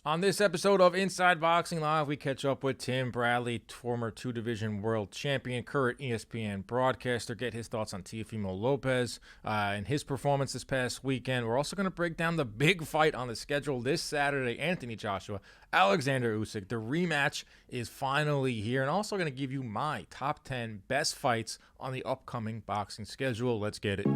On this episode of Inside Boxing Live, we catch up with Tim Bradley, former two-division world champion, current ESPN broadcaster, get his thoughts on Teofimo Lopez and his performance this past weekend. We're also going to break down the big fight on the schedule this Saturday, Anthony Joshua, Oleksandr Usyk. The rematch is finally here, and also going to give you my top 10 best fights on the upcoming boxing schedule. Let's get it.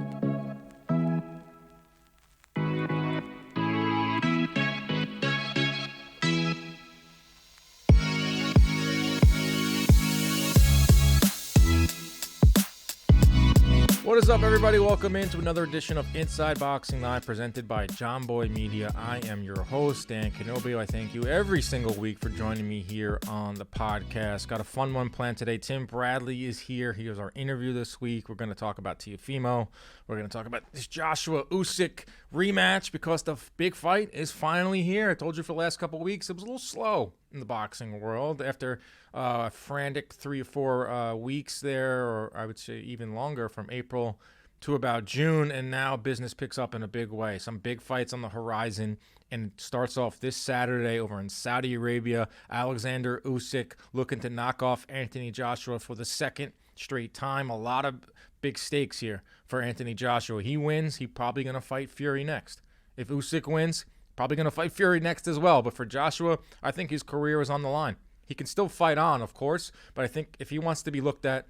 What is up, everybody? Welcome into another edition of Inside Boxing Live, presented by John Boy Media. I am your host, Dan Canelo. I thank you every single week for joining me here on the podcast. Got a fun one planned today. Tim Bradley is here. He was our interview this week. We're going to talk about Teofimo. We're going to talk about this Joshua Usyk rematch because the big fight is finally here. I told you for the last couple of weeks it was a little slow in the boxing world after a frantic 3 or 4 weeks there, or I would say even longer, from April to about June, and now business picks up in a big way. Some big fights on the horizon, and it starts off this Saturday over in Saudi Arabia. Oleksandr Usyk looking to knock off Anthony Joshua for the second straight time. A lot of big stakes here for Anthony Joshua. He wins, he's probably going to fight Fury next. If Usyk wins, probably going to fight Fury next as well. But for Joshua, I think his career is on the line. He can still fight on, of course, but I think if he wants to be looked at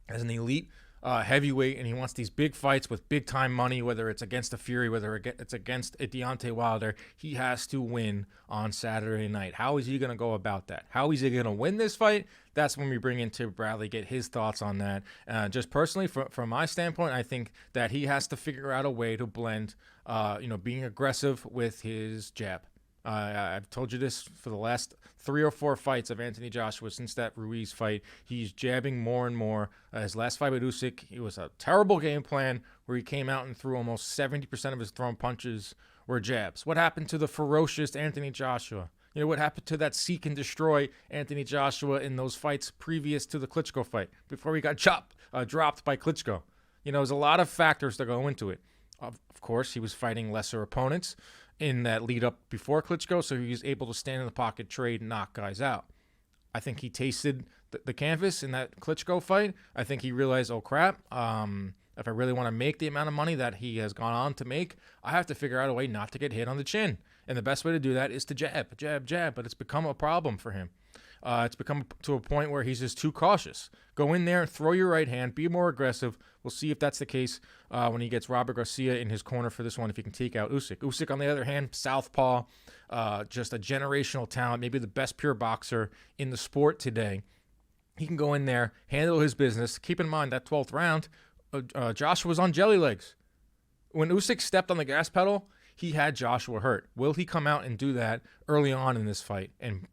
as an elite heavyweight and he wants these big fights with big-time money, whether it's against a Fury, whether it's against a Deontay Wilder, he has to win on Saturday night. How is he going to go about that? How is he going to win this fight? That's when we bring in Tim Bradley, get his thoughts on that. Just personally, from my standpoint, I think that he has to figure out a way to blend, being aggressive with his jab. I've told you this for the last 3 or 4 fights of Anthony Joshua since that Ruiz fight. He's jabbing more and more. His last fight with Usyk, it was a terrible game plan where he came out and threw almost 70% of his thrown punches were jabs. What happened to the ferocious Anthony Joshua? You know, what happened to that seek and destroy Anthony Joshua in those fights previous to the Klitschko fight, before he got dropped by Klitschko? You know, there's a lot of factors that go into it. Of course, he was fighting lesser opponents in that lead up before Klitschko, so he was able to stand in the pocket, trade, knock guys out. I think he tasted the canvas in that Klitschko fight. I think he realized, oh crap, if I really want to make the amount of money that he has gone on to make, I have to figure out a way not to get hit on the chin. And the best way to do that is to jab, but it's become a problem for him. It's become to a point where he's just too cautious. Go in there, throw your right hand, be more aggressive. We'll see if that's the case when he gets Robert Garcia in his corner for this one, if he can take out Usyk. Usyk, on the other hand, southpaw, just a generational talent, maybe the best pure boxer in the sport today. He can go in there, handle his business. Keep in mind, that 12th round, Joshua was on jelly legs. When Usyk stepped on the gas pedal, he had Joshua hurt. Will he come out and do that early on in this fight and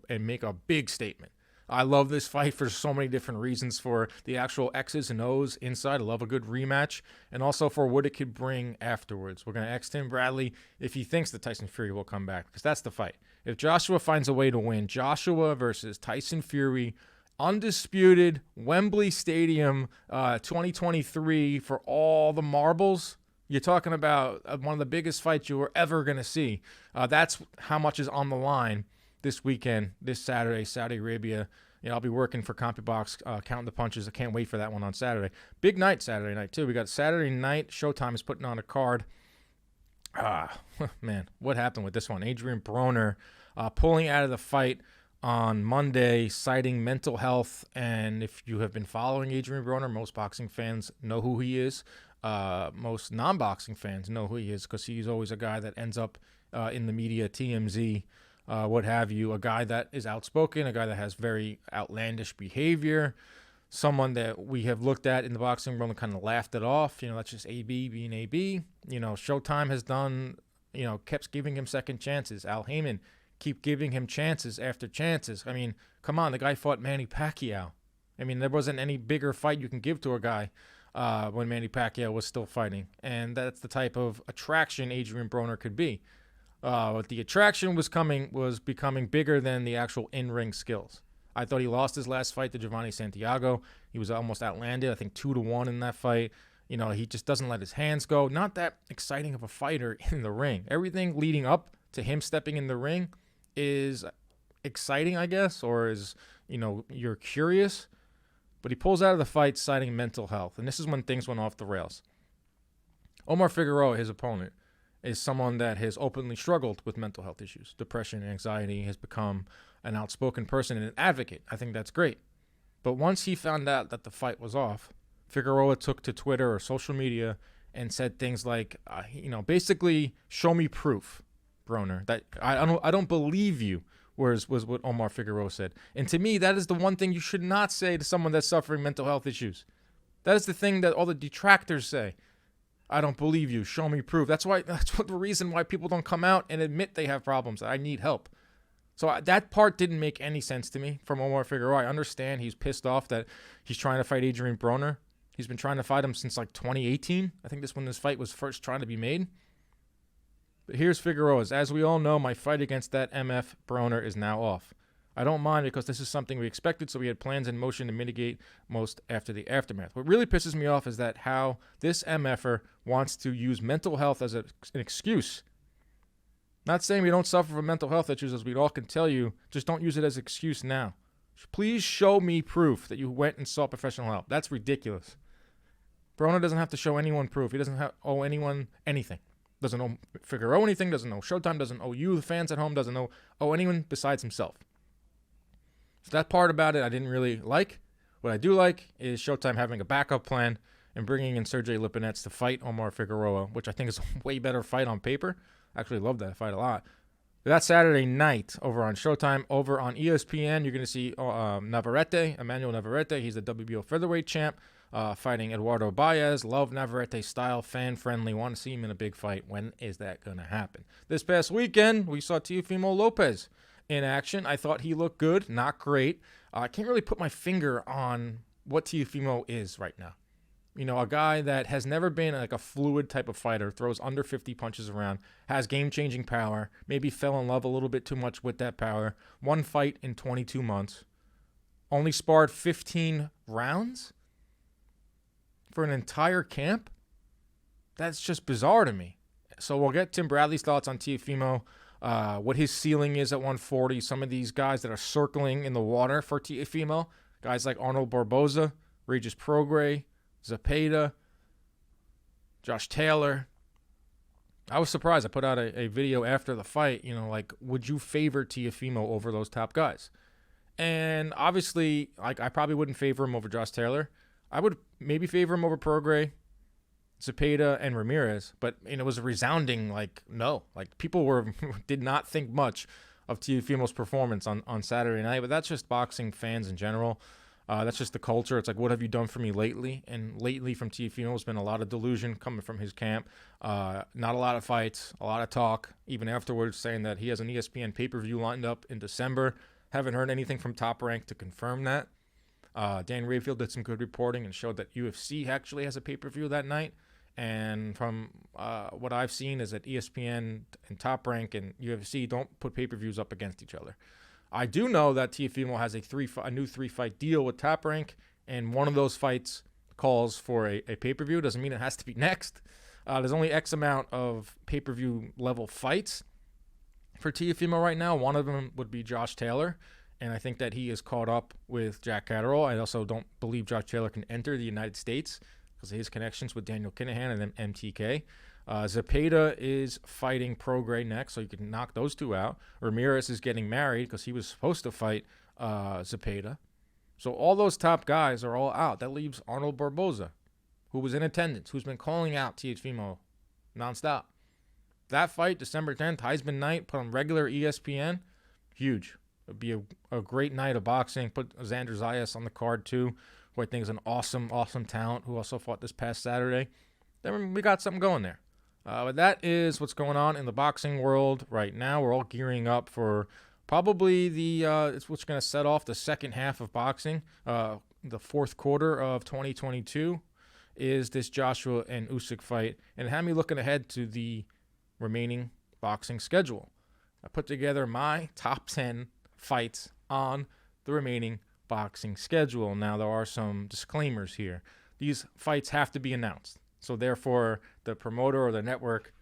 and make a big statement? I love this fight for so many different reasons, for the actual X's and O's inside. I love a good rematch, and also for what it could bring afterwards. We're going to ask Tim Bradley if he thinks that Tyson Fury will come back, because that's the fight. If Joshua finds a way to win, Joshua versus Tyson Fury, undisputed, Wembley Stadium, 2023 for all the marbles. You're talking about one of the biggest fights you were ever going to see. That's how much is on the line this weekend, this Saturday, Saudi Arabia. You know, I'll be working for CompuBox, counting the punches. I can't wait for that one on Saturday. Big night Saturday night, too. We got Saturday night. Showtime is putting on a card. Man, what happened with this one? Adrien Broner pulling out of the fight on Monday, citing mental health. And if you have been following Adrien Broner, most boxing fans know who he is. Most non-boxing fans know who he is, because he's always a guy that ends up in the media, TMZ, what have you, a guy that is outspoken, a guy that has very outlandish behavior, someone that we have looked at in the boxing world and kind of laughed it off. You know, that's just AB being AB. You know, Showtime has done, kept giving him second chances. Al Heyman keep giving him chances after chances. I mean, come on, the guy fought Manny Pacquiao. I mean, there wasn't any bigger fight you can give to a guy when Manny Pacquiao was still fighting. And that's the type of attraction Adrien Broner could be. The attraction was becoming bigger than the actual in-ring skills. I thought he lost his last fight to Giovanni Santiago. He was almost outlanded, I think 2-1 in that fight. You know, he just doesn't let his hands go. Not that exciting of a fighter in the ring. Everything leading up to him stepping in the ring, is exciting, I guess, or is, you're curious. But he pulls out of the fight citing mental health. And this is when things went off the rails. Omar Figueroa, his opponent, is someone that has openly struggled with mental health issues, depression, anxiety, has become an outspoken person and an advocate. I think that's great. But once he found out that the fight was off, Figueroa took to Twitter or social media and said things like, basically, show me proof, Broner, that I don't believe you, was what Omar Figueroa said. And to me, that is the one thing you should not say to someone that's suffering mental health issues. That is the thing that all the detractors say. I don't believe you. Show me proof. That's the reason why people don't come out and admit they have problems. I need help. So that part didn't make any sense to me from Omar Figueroa. I understand he's pissed off that he's trying to fight Adrien Broner. He's been trying to fight him since like 2018. I think this when this fight was first trying to be made. But here's Figueroa's. As we all know, my fight against that MF Broner is now off. I don't mind because this is something we expected, so we had plans in motion to mitigate most after the aftermath. What really pisses me off is that how this MFer wants to use mental health as an excuse. Not saying we don't suffer from mental health issues, as we all can tell you, just don't use it as an excuse now. Please show me proof that you went and sought professional help. That's ridiculous. Broner doesn't have to show anyone proof. He doesn't owe anyone anything. Doesn't owe Figueroa anything, doesn't owe Showtime, doesn't owe you, the fans at home, doesn't owe anyone besides himself. So that part about it I didn't really like. What I do like is Showtime having a backup plan and bringing in Sergey Lipinets to fight Omar Figueroa, which I think is a way better fight on paper. I actually love that fight a lot. But that Saturday night over on Showtime, over on ESPN, you're going to see Emmanuel Navarrete. He's the WBO featherweight champ, fighting Eduardo Baez. Love Navarrete style, fan-friendly. Want to see him in a big fight. When is that going to happen? This past weekend, we saw Teofimo Lopez in action. I thought he looked good, not great. I can't really put my finger on what Teofimo is right now. A guy that has never been like a fluid type of fighter, throws under 50 punches around, has game-changing power, maybe fell in love a little bit too much with that power. One fight in 22 months. Only sparred 15 rounds for an entire camp? That's just bizarre to me. So we'll get Tim Bradley's thoughts on Teofimo, what his ceiling is at 140, some of these guys that are circling in the water for Teofimo, guys like Arnold Barboza, Regis Prograis, Cepeda, Josh Taylor. I was surprised. I put out a video after the fight, would you favor Teofimo over those top guys? And obviously, I probably wouldn't favor him over Josh Taylor. I would maybe favor him over Prograis, Cepeda, and Ramirez, but it was a resounding no. People did not think much of Teofimo's performance on Saturday night, but that's just boxing fans in general. That's just the culture. It's what have you done for me lately? And lately from Teofimo has been a lot of delusion coming from his camp. Not a lot of fights, a lot of talk, even afterwards saying that he has an ESPN pay-per-view lined up in December. Haven't heard anything from Top Rank to confirm that. Dan Rayfield did some good reporting and showed that UFC actually has a pay-per-view that night. And from what I've seen is that ESPN and Top Rank and UFC don't put pay-per-views up against each other. I do know that Teofimo has a new three-fight deal with Top Rank, and one of those fights calls for a pay-per-view. Doesn't mean it has to be next. There's only X amount of pay-per-view level fights for Teofimo right now. One of them would be Josh Taylor, and I think that he is caught up with Jack Catterall. I also don't believe Josh Taylor can enter the United States because of his connections with Daniel Kinahan and MTK. Cepeda is fighting Prograis next, so you can knock those two out. Ramirez is getting married because he was supposed to fight Cepeda. So all those top guys are all out. That leaves Arnold Barboza, who was in attendance, who's been calling out Teofimo nonstop. That fight, December 10th, Heisman night, put on regular ESPN, huge. It would be a great night of boxing. Put Xander Zayas on the card too, who I think is an awesome talent, who also fought this past Saturday. Then we got something going there. But that is what's going on in the boxing world right now. We're all gearing up for probably it's what's going to set off the second half of boxing. The fourth quarter of 2022 is this Joshua and Usyk fight, and it had me looking ahead to the remaining boxing schedule. I put together my top 10 fights on the remaining boxing schedule. Now, there are some disclaimers here. These fights have to be announced. So therefore, the promoter or the network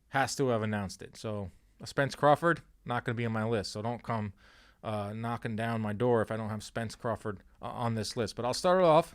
has to have announced it. So Spence Crawford, not going to be on my list. So don't come knocking down my door if I don't have Spence Crawford on this list. But I'll start it off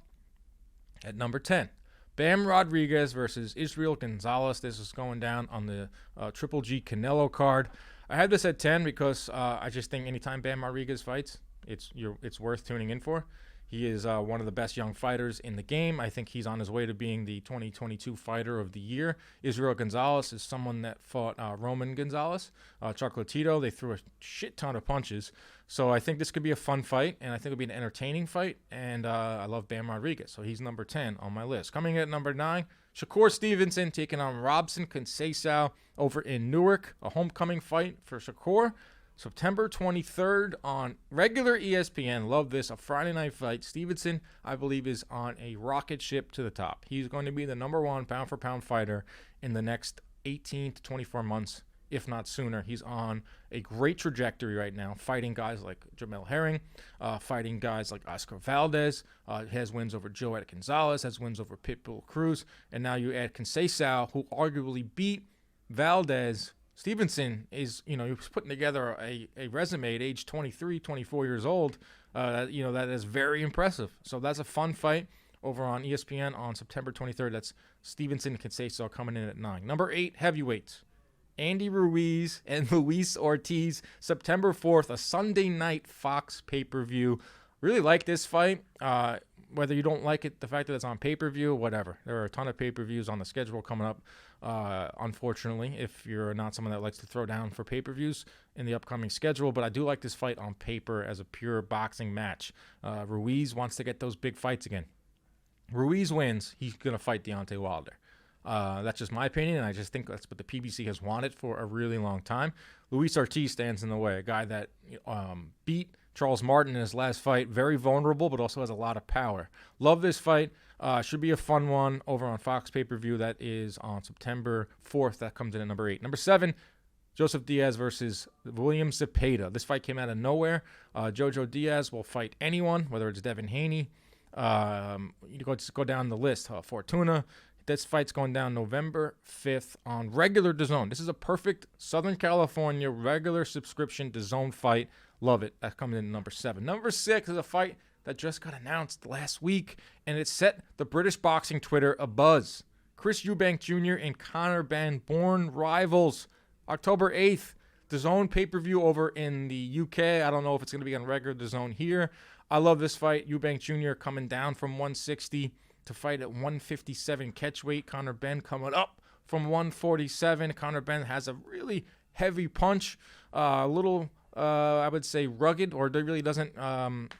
at number 10. Bam Rodriguez versus Israel Gonzalez. This is going down on the Triple G Canelo card. I had this at 10 because I just think anytime Bam Rodriguez fights, it's worth tuning in for. He is one of the best young fighters in the game. I think he's on his way to being the 2022 Fighter of the Year. Israel Gonzalez is someone that fought Roman Gonzalez, Chocolatito. They threw a shit ton of punches. So I think this could be a fun fight, and I think it'll be an entertaining fight. And I love Bam Rodriguez, so he's number 10 on my list. Coming in at number 9, Shakur Stevenson taking on Robson Conceição over in Newark. A homecoming fight for Shakur. September 23rd on regular ESPN. Love this. A Friday night fight. Stevenson, I believe, is on a rocket ship to the top. He's going to be the number 1 pound-for-pound fighter in the next 18 to 24 months, if not sooner. He's on a great trajectory right now, fighting guys like Jamel Herring, fighting guys like Oscar Valdez, has wins over Joet Gonzalez, has wins over Pitbull Cruz, and now you add Conceição, who arguably beat Valdez. Stevenson is, he was putting together a resume at age 23, 24 years old, that is very impressive. So that's a fun fight over on ESPN on September 23rd. That's Stevenson and Conceição coming in at 9. Number 8, heavyweights. Andy Ruiz and Luis Ortiz, September 4th, a Sunday night Fox pay-per-view. Really like this fight. Whether you don't like it, the fact that it's on pay-per-view, whatever. There are a ton of pay-per-views on the schedule coming up, unfortunately, if you're not someone that likes to throw down for pay-per-views in the upcoming schedule. But I do like this fight on paper as a pure boxing match. Ruiz wants to get those big fights again. Ruiz wins, he's going to fight Deontay Wilder. That's just my opinion, and I just think that's what the PBC has wanted for a really long time. Luis Ortiz stands in the way, a guy that beat Charles Martin in his last fight. Very vulnerable, but also has a lot of power. Love this fight. Should be a fun one over on Fox pay-per-view. That is on September 4th. That comes in at number 8. Number 7, Joseph Diaz versus William Cepeda. This fight came out of nowhere. Jojo Diaz will fight anyone, whether it's Devin Haney. You just go down the list. Fortuna. This fight's going down November 5th on regular DAZN. This is a perfect Southern California regular subscription DAZN fight. Love it. That's coming in at number 7. Number 6 is a fight that just got announced last week, and it set the British boxing Twitter abuzz. Chris Eubank Jr. and Conor Benn, born rivals. October 8th, DAZN pay-per-view over in the UK. I don't know if it's going to be on regular DAZN here. I love this fight. Eubank Jr. coming down from 160 to fight at 157 catchweight. Conor Benn coming up from 147. Conor Benn has a really heavy punch, a little, I would say, rugged, or really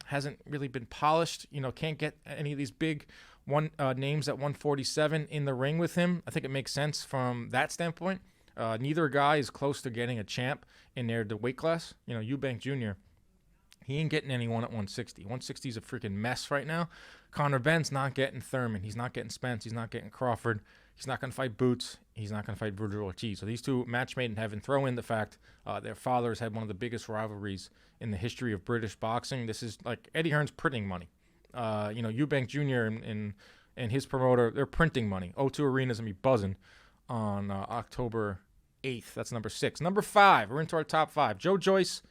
hasn't really been polished. Can't get any of these big names at 147 in the ring with him. I think it makes sense from that standpoint. Neither guy is close to getting a champ in their weight class. Eubank Jr., he ain't getting anyone at 160. 160 is a freaking mess right now. Conor Benn's not getting Thurman. He's not getting Spence. He's not getting Crawford. He's not going to fight Boots. He's not going to fight Virgil Ortiz. So these two match made in heaven. Throw in the fact their fathers had one of the biggest rivalries in the history of British boxing. This is like Eddie Hearn's printing money. Eubank Jr. and his promoter, they're printing money. O2 Arena's going to be buzzing on October 8th. That's number 6. Number 5, we're into our top 5. Joe Joyce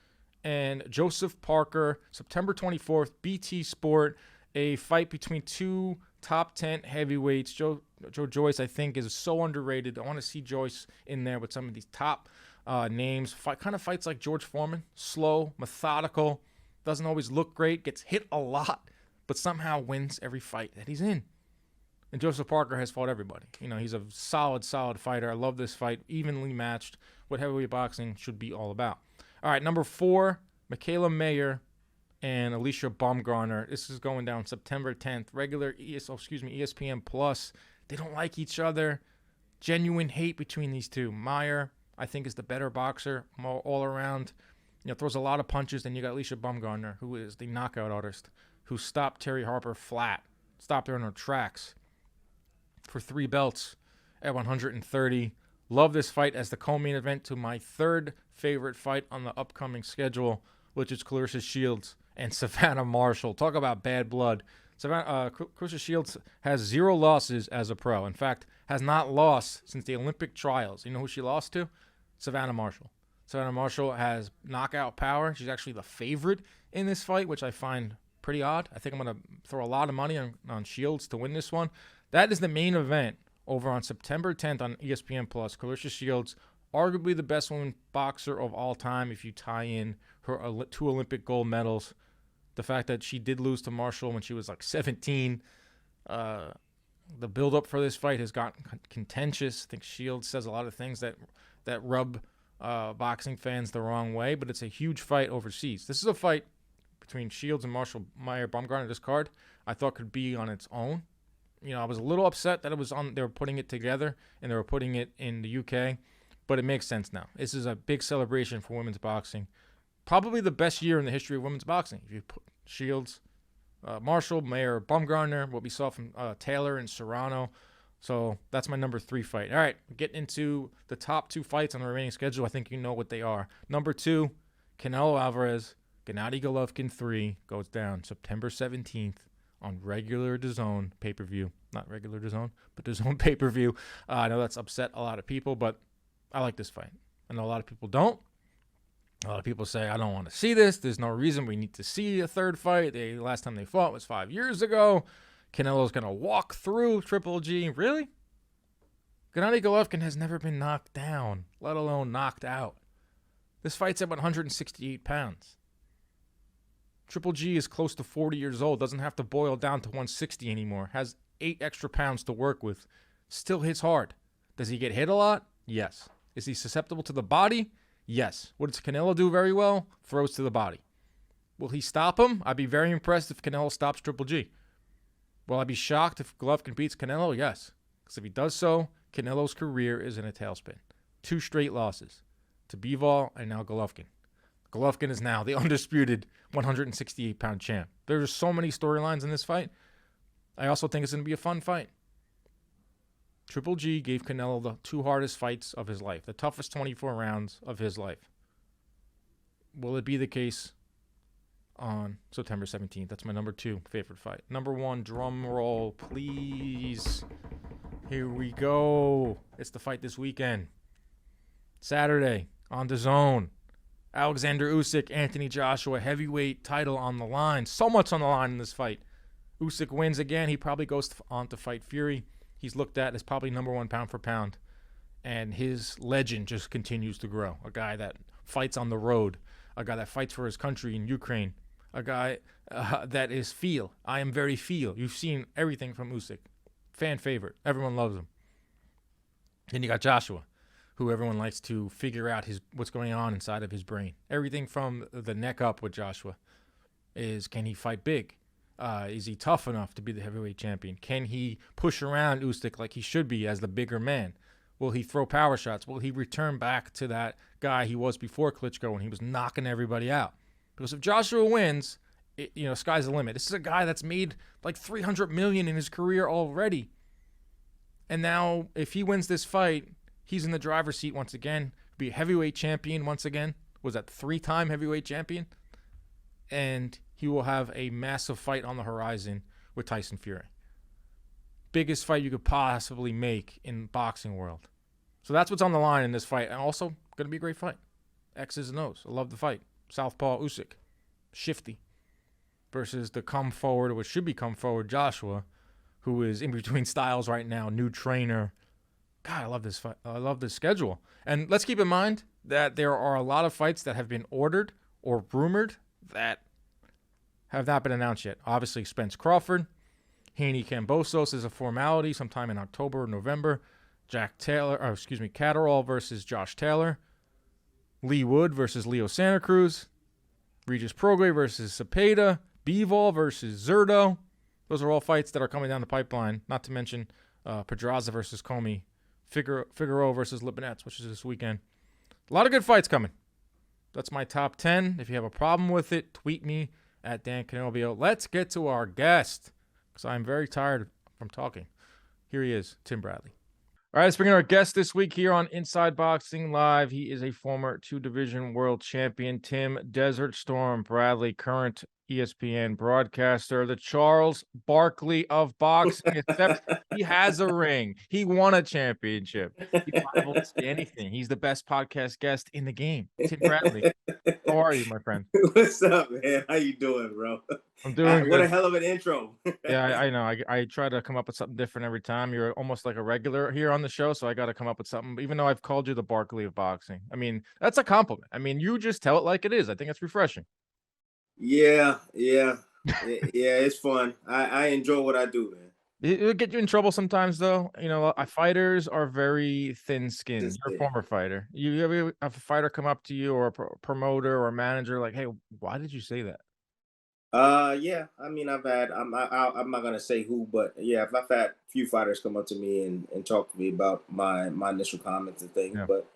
and Joseph Parker, September 24th, BT Sport, a fight between two top 10 heavyweights. Joe Joyce, I think, is so underrated. I want to see Joyce in there with some of these top names. Kind of fights like George Foreman, slow, methodical, doesn't always look great, gets hit a lot, but somehow wins every fight that he's in. And Joseph Parker has fought everybody. He's a solid fighter. I love this fight, evenly matched, what heavyweight boxing should be all about. All right, number 4, Michaela Mayer and Alicia Baumgartner. This is going down September 10th. Regular ESPN Plus. They don't like each other. Genuine hate between these two. Mayer, I think, is the better boxer all around. Throws a lot of punches. Then you got Alicia Baumgartner, who is the knockout artist, who stopped Terry Harper flat, stopped her in her tracks for 3 belts at 130. Love this fight as the co-main event to my 3rd favorite fight on the upcoming schedule, which is Clarissa Shields and Savannah Marshall. Talk about bad blood. Clarissa Shields has 0 losses as a pro. In fact, has not lost since the Olympic trials. You know who she lost to? Savannah Marshall. Savannah Marshall has knockout power. She's actually the favorite in this fight, which I find pretty odd. I think I'm going to throw a lot of money on Shields to win this one. That is the main event over on September 10th on ESPN+. Claressa Shields, arguably the best woman boxer of all time if you tie in her 2 Olympic gold medals. The fact that she did lose to Marshall when she was like 17. The build-up for this fight has gotten contentious. I think Shields says a lot of things that rub boxing fans the wrong way, but it's a huge fight overseas. This is a fight between Shields and Marshall Meyer Baumgartner. This card I thought could be on its own. I was a little upset that it was on. They were putting it together and they were putting it in the UK, but it makes sense now. This is a big celebration for women's boxing. Probably the best year in the history of women's boxing. If you put Shields, Marshall, Meyer Baumgartner, what we saw from Taylor and Serrano. So that's my number 3 fight. All right, getting into the top 2 fights on the remaining schedule. I think you know what they are. Number 2, Canelo Alvarez, Gennady Golovkin 3 goes down September 17th on regular DAZN pay-per-view. Not regular DAZN, but DAZN pay-per-view. I know that's upset a lot of people, but I like this fight. I know a lot of people don't. A lot of people say, I don't want to see this. There's no reason we need to see a third fight. The last time they fought was 5 years ago. Canelo's going to walk through Triple G. Really? Gennady Golovkin has never been knocked down, let alone knocked out. This fight's at 168 pounds. Triple G is close to 40 years old, doesn't have to boil down to 160 anymore, has 8 extra pounds to work with, still hits hard. Does he get hit a lot? Yes. Is he susceptible to the body? Yes. What does Canelo do very well? Throws to the body. Will he stop him? I'd be very impressed if Canelo stops Triple G. Will I be shocked if Golovkin beats Canelo? Yes. Because if he does so, Canelo's career is in a tailspin. 2 straight losses to Bivol and now Golovkin. Golovkin is now the undisputed 168-pound champ. There's so many storylines in this fight. I also think it's going to be a fun fight. Triple G gave Canelo the 2 hardest fights of his life, the toughest 24 rounds of his life. Will it be the case on September 17th? That's my number 2 favorite fight. Number 1, drum roll, please. Here we go. It's the fight this weekend. Saturday on DAZN. Oleksandr Usyk, Anthony Joshua, heavyweight title on the line. So much on the line in this fight. Usyk wins again. He probably goes on to fight Fury. He's looked at as probably number 1 pound for pound. And his legend just continues to grow. A guy that fights on the road. A guy that fights for his country in Ukraine. A guy that is feel. I am very feel. You've seen everything from Usyk. Fan favorite. Everyone loves him. Then you got Joshua, who everyone likes to figure out what's going on inside of his brain. Everything from the neck up with Joshua is, can he fight big? Is he tough enough to be the heavyweight champion? Can he push around Usyk like he should be as the bigger man? Will he throw power shots? Will he return back to that guy he was before Klitschko when he was knocking everybody out? Because if Joshua wins, sky's the limit. This is a guy that's made like $300 million in his career already. And now if he wins this fight, he's in the driver's seat once again. Be a heavyweight champion once again. Was that 3-time heavyweight champion? And he will have a massive fight on the horizon with Tyson Fury. Biggest fight you could possibly make in boxing world. So that's what's on the line in this fight. And also, going to be a great fight. X's and O's. I love the fight. Southpaw Usyk. Shifty. Versus the come forward, what should be come forward, Joshua, who is in between styles right now. New trainer. God, I love this fight. I love this schedule. And let's keep in mind that there are a lot of fights that have been ordered or rumored that have not been announced yet. Obviously, Spence Crawford. Haney Kambosos is a formality sometime in October or November. Catterall versus Josh Taylor. Lee Wood versus Leo Santa Cruz. Regis Prograis versus Cepeda. Bivol versus Zurdo. Those are all fights that are coming down the pipeline. Not to mention Pedraza versus Comey. Figueroa versus Lipinets, which is this weekend. A lot of good fights coming. That's my top 10. If you have a problem with it, tweet me at Dan Canobio. Let's get to our guest, because I'm very tired from talking. Here he is, Tim Bradley. All right, let's bring in our guest this week here on Inside Boxing Live. He is a former 2-division world champion, Tim Desert Storm Bradley, current ESPN broadcaster, the Charles Barkley of boxing, except he has a ring. He won a championship. He's liable to say anything. He's the best podcast guest in the game. Tim Bradley. How are you, my friend? What's up, man? How you doing, bro? I'm doing What a good. hell of an intro. Yeah, I know. I try to come up with something different every time. You're almost like a regular here on the show, so I got to come up with something. Even though I've called you the Barkley of boxing, I mean that's a compliment. I mean you just tell it like it is. I think it's refreshing. Yeah. It's fun. I enjoy what I do, man. It'll get you in trouble sometimes, though. You know, fighters are very thin-skinned. You're a Consistent. former fighter. You ever have a fighter come up to you or a promoter or a manager like, "Hey, why did you say that?" Yeah. I mean, I'm not gonna say who, but yeah, I've had a few fighters come up to me and talk to me about my initial comments and things. Yeah. But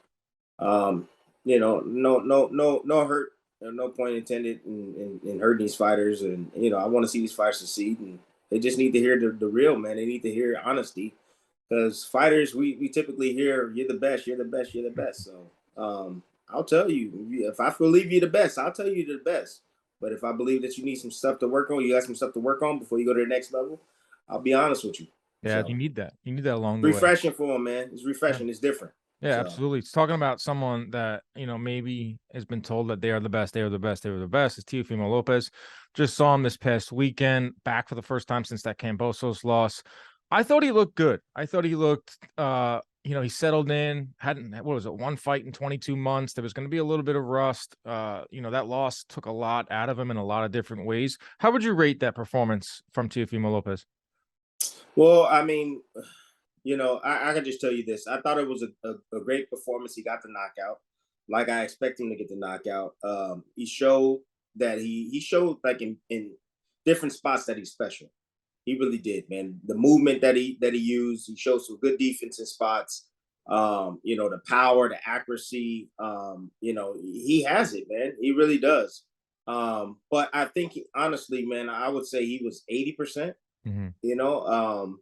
um, no hurt, no point intended in hurting these fighters, and I want to see these fighters succeed, and they just need to hear the real, man. They need to hear honesty, because fighters, we typically hear you're the best, you're the best, you're the best. So I'll tell you, if I believe you're the best, I'll tell you you're the best. But if I believe that you need some stuff to work on, you got some stuff to work on before you go to the next level, I'll be honest with you. Yeah, you So need that. You need that along the way. refreshing for them, man. It's Yeah. refreshing. It's different. Yeah, So absolutely. It's talking about someone that, maybe has been told that they are the best, they are the best, they were the best. It's Teofimo Lopez. Just saw him this past weekend, back for the first time since that Cambosos loss. I thought he looked good. I thought he looked he settled in, hadn't what was it, one fight in 22 months. There was going to be a little bit of rust. That loss took a lot out of him in a lot of different ways. How would you rate that performance from Teofimo Lopez? well, I mean, I can just tell you this. I thought it was a great performance. He got the knockout, like I expect him to get the knockout. He showed that he showed, like, in different spots, that he's special. He really did, man. The movement that he used, he showed some good defense in spots. The power, the accuracy. He has it, man. He really does. But I think, honestly, man, I would say he was 80%. Mm-hmm.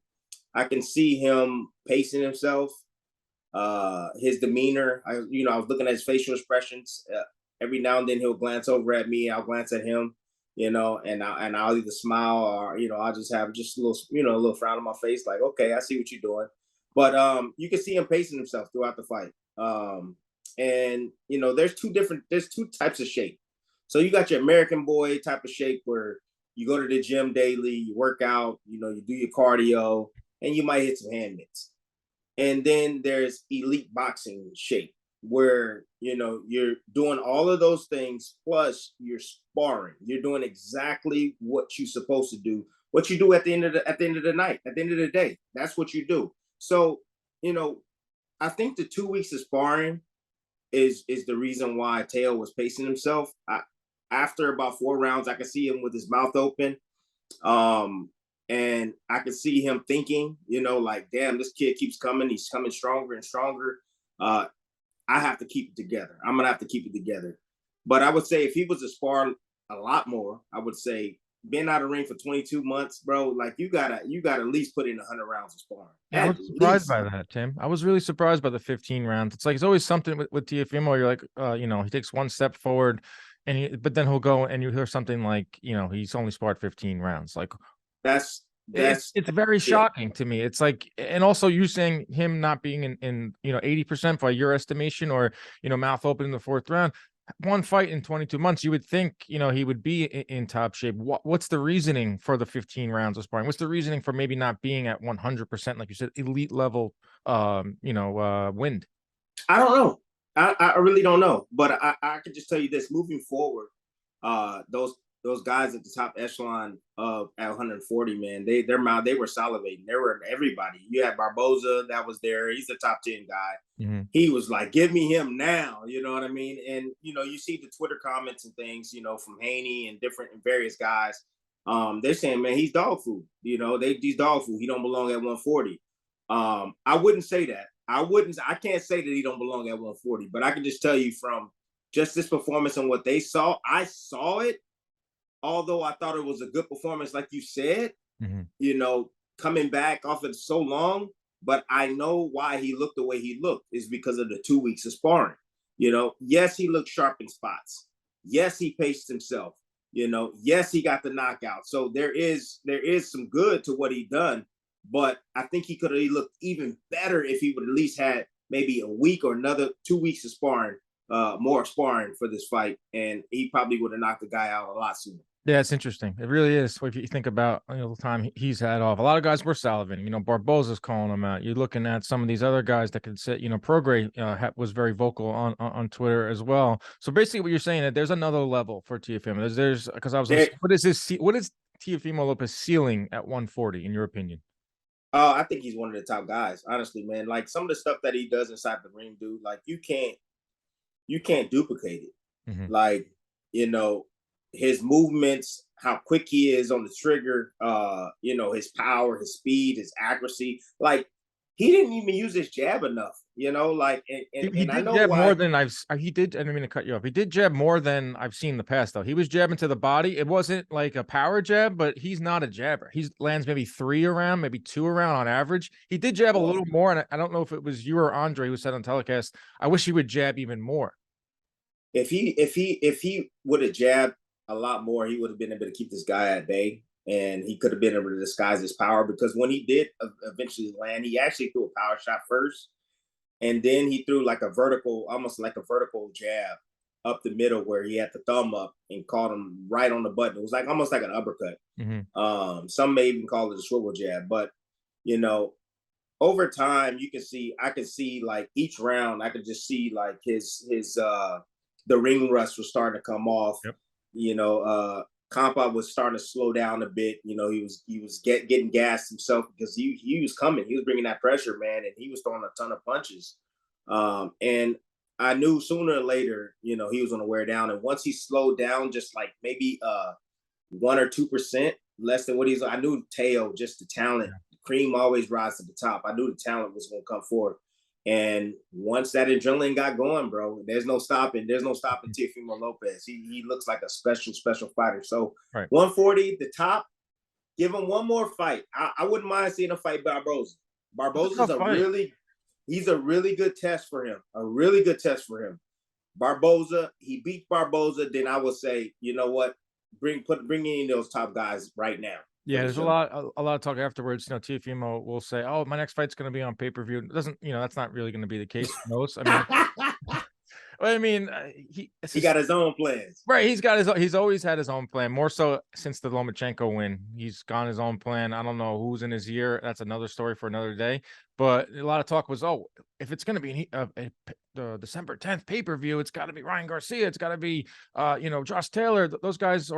I can see him pacing himself, his demeanor. I was looking at his facial expressions. Every now and then he'll glance over at me. I'll glance at him, and I'll either smile, or I'll just have just a little frown on my face, like, okay, I see what you're doing. But you can see him pacing himself throughout the fight. And there's two types of shape. So you got your American boy type of shape, where you go to the gym daily, you work out, you do your cardio, and you might hit some hand mitts. And then there's elite boxing shape, where you're doing all of those things, plus you're sparring. You're doing exactly what you're supposed to do, what you do at the end of the night, at the end of the day. That's what you do. So, I think the 2 weeks of sparring is the reason why Teo was pacing himself. After about 4 rounds, I could see him with his mouth open. And I could see him thinking, like, damn, this kid keeps coming. He's coming stronger and stronger. I have to keep it together. I'm going to have to keep it together. But I would say, if he was to spar a lot more, I would say, being out of the ring for 22 months, bro, like, you gotta at least put in 100 rounds of sparring. Yeah, I At was surprised least. by that, Tim. I was really surprised by the 15 rounds. It's like, it's always something with Teofimo. You're like, he takes one step forward, but then he'll go and you hear something like, he's only sparred 15 rounds. Like, it's very Yeah. shocking to me. It's like, and also you saying him not being in 80% by your estimation, or mouth open in the fourth round. One fight in 22 months, you would think, he would be in top shape. What's the reasoning for the 15 rounds of sparring? What's the reasoning for maybe not being at 100%, like you said, elite level, wind? I don't know. I really don't know. But I can just tell you this: moving forward, those guys at the top echelon of at 140, man, they were salivating. They were everybody. You had Barboza that was there. He's a top 10 guy. Mm-hmm. He was like, "Give me him now." You know what I mean? And you see the Twitter comments and things, from Haney and various guys. They're saying, man, he's dog food. He's dog food. He don't belong at 140. I wouldn't say that. I can't say that he don't belong at 140, but I can just tell you, from just this performance and what they saw, I saw it. Although I thought it was a good performance, like you said, Mm-hmm. coming back off it so long, but I know why he looked the way he looked is because of the 2 weeks of sparring. Yes, he looked sharp in spots. Yes, he paced himself. Yes, he got the knockout. So there is some good to what he done, but I think he could have looked even better if he would at least had maybe a week or another 2 weeks of sparring, more sparring for this fight, and he probably would have knocked the guy out a lot sooner. Yeah, it's interesting. It really is. If you think about the time he's had off, a lot of guys were salivating. Barboza's calling him out. You're looking at some of these other guys that could sit. Prograis was very vocal on Twitter as well. So basically, what you're saying that there's another level for Teofimo. There's because I was like, what is Teofimo Lopez ceiling at 140 in your opinion? I think he's one of the top guys, honestly, man. Like some of the stuff that he does inside the ring, dude. Like you can't duplicate it. Mm-hmm. Like his movements, how quick he is on the trigger, his power, his speed, his accuracy. Like he didn't even use his jab enough, like He and I did know jab why. more than he did. I didn't mean to cut you off. He did jab more than I've seen in the past, though. He was jabbing to the body. It wasn't like a power jab, but he's not a jabber. He lands maybe 3 around, maybe 2 around on average. He did jab a little more, and I don't know if it was you or Andre who said on telecast, I wish he would jab even more. If he would have jabbed a lot more, he would have been able to keep this guy at bay, and he could have been able to disguise his power, because when he did eventually land, he actually threw a power shot first, and then he threw like a vertical, almost like a vertical jab up the middle where he had the thumb up and caught him right on the button. It was like almost like an uppercut. Mm-hmm. Some may even call it a swivel jab, but over time I could see like each round, I could just see like his the ring rust was starting to come off. Yep. Compa was starting to slow down a bit. He was getting gassed himself, because he was coming. He was bringing that pressure, man, and he was throwing a ton of punches. And I knew sooner or later, he was going to wear down. And once he slowed down, just like maybe 1 or 2% less than what he's, I knew Teo, just the talent. Yeah. Cream always rises to the top. I knew the talent was going to come forward. And once that adrenaline got going, bro, there's no stopping. There's no stopping Teofimo Lopez. He looks like a special fighter. So right. 140, the top, give him one more fight. I wouldn't mind seeing a fight Barboza. Barboza's he's a really good test for him. A really good test for him. Barboza, he beat Barboza, then I would say, you know what? Bring in those top guys right now. Yeah, there's a lot of talk afterwards. Teofimo will say, "Oh, my next fight's going to be on pay-per-view." It doesn't, that's not really going to be the case for most. I mean, he got his own plans. Right, he's always had his own plan. More so since the Lomachenko win, he's gone his own plan. I don't know who's in his ear. That's another story for another day. But a lot of talk was, if it's going to be the December 10th pay-per-view, it's got to be Ryan Garcia. It's got to be, Josh Taylor. Those guys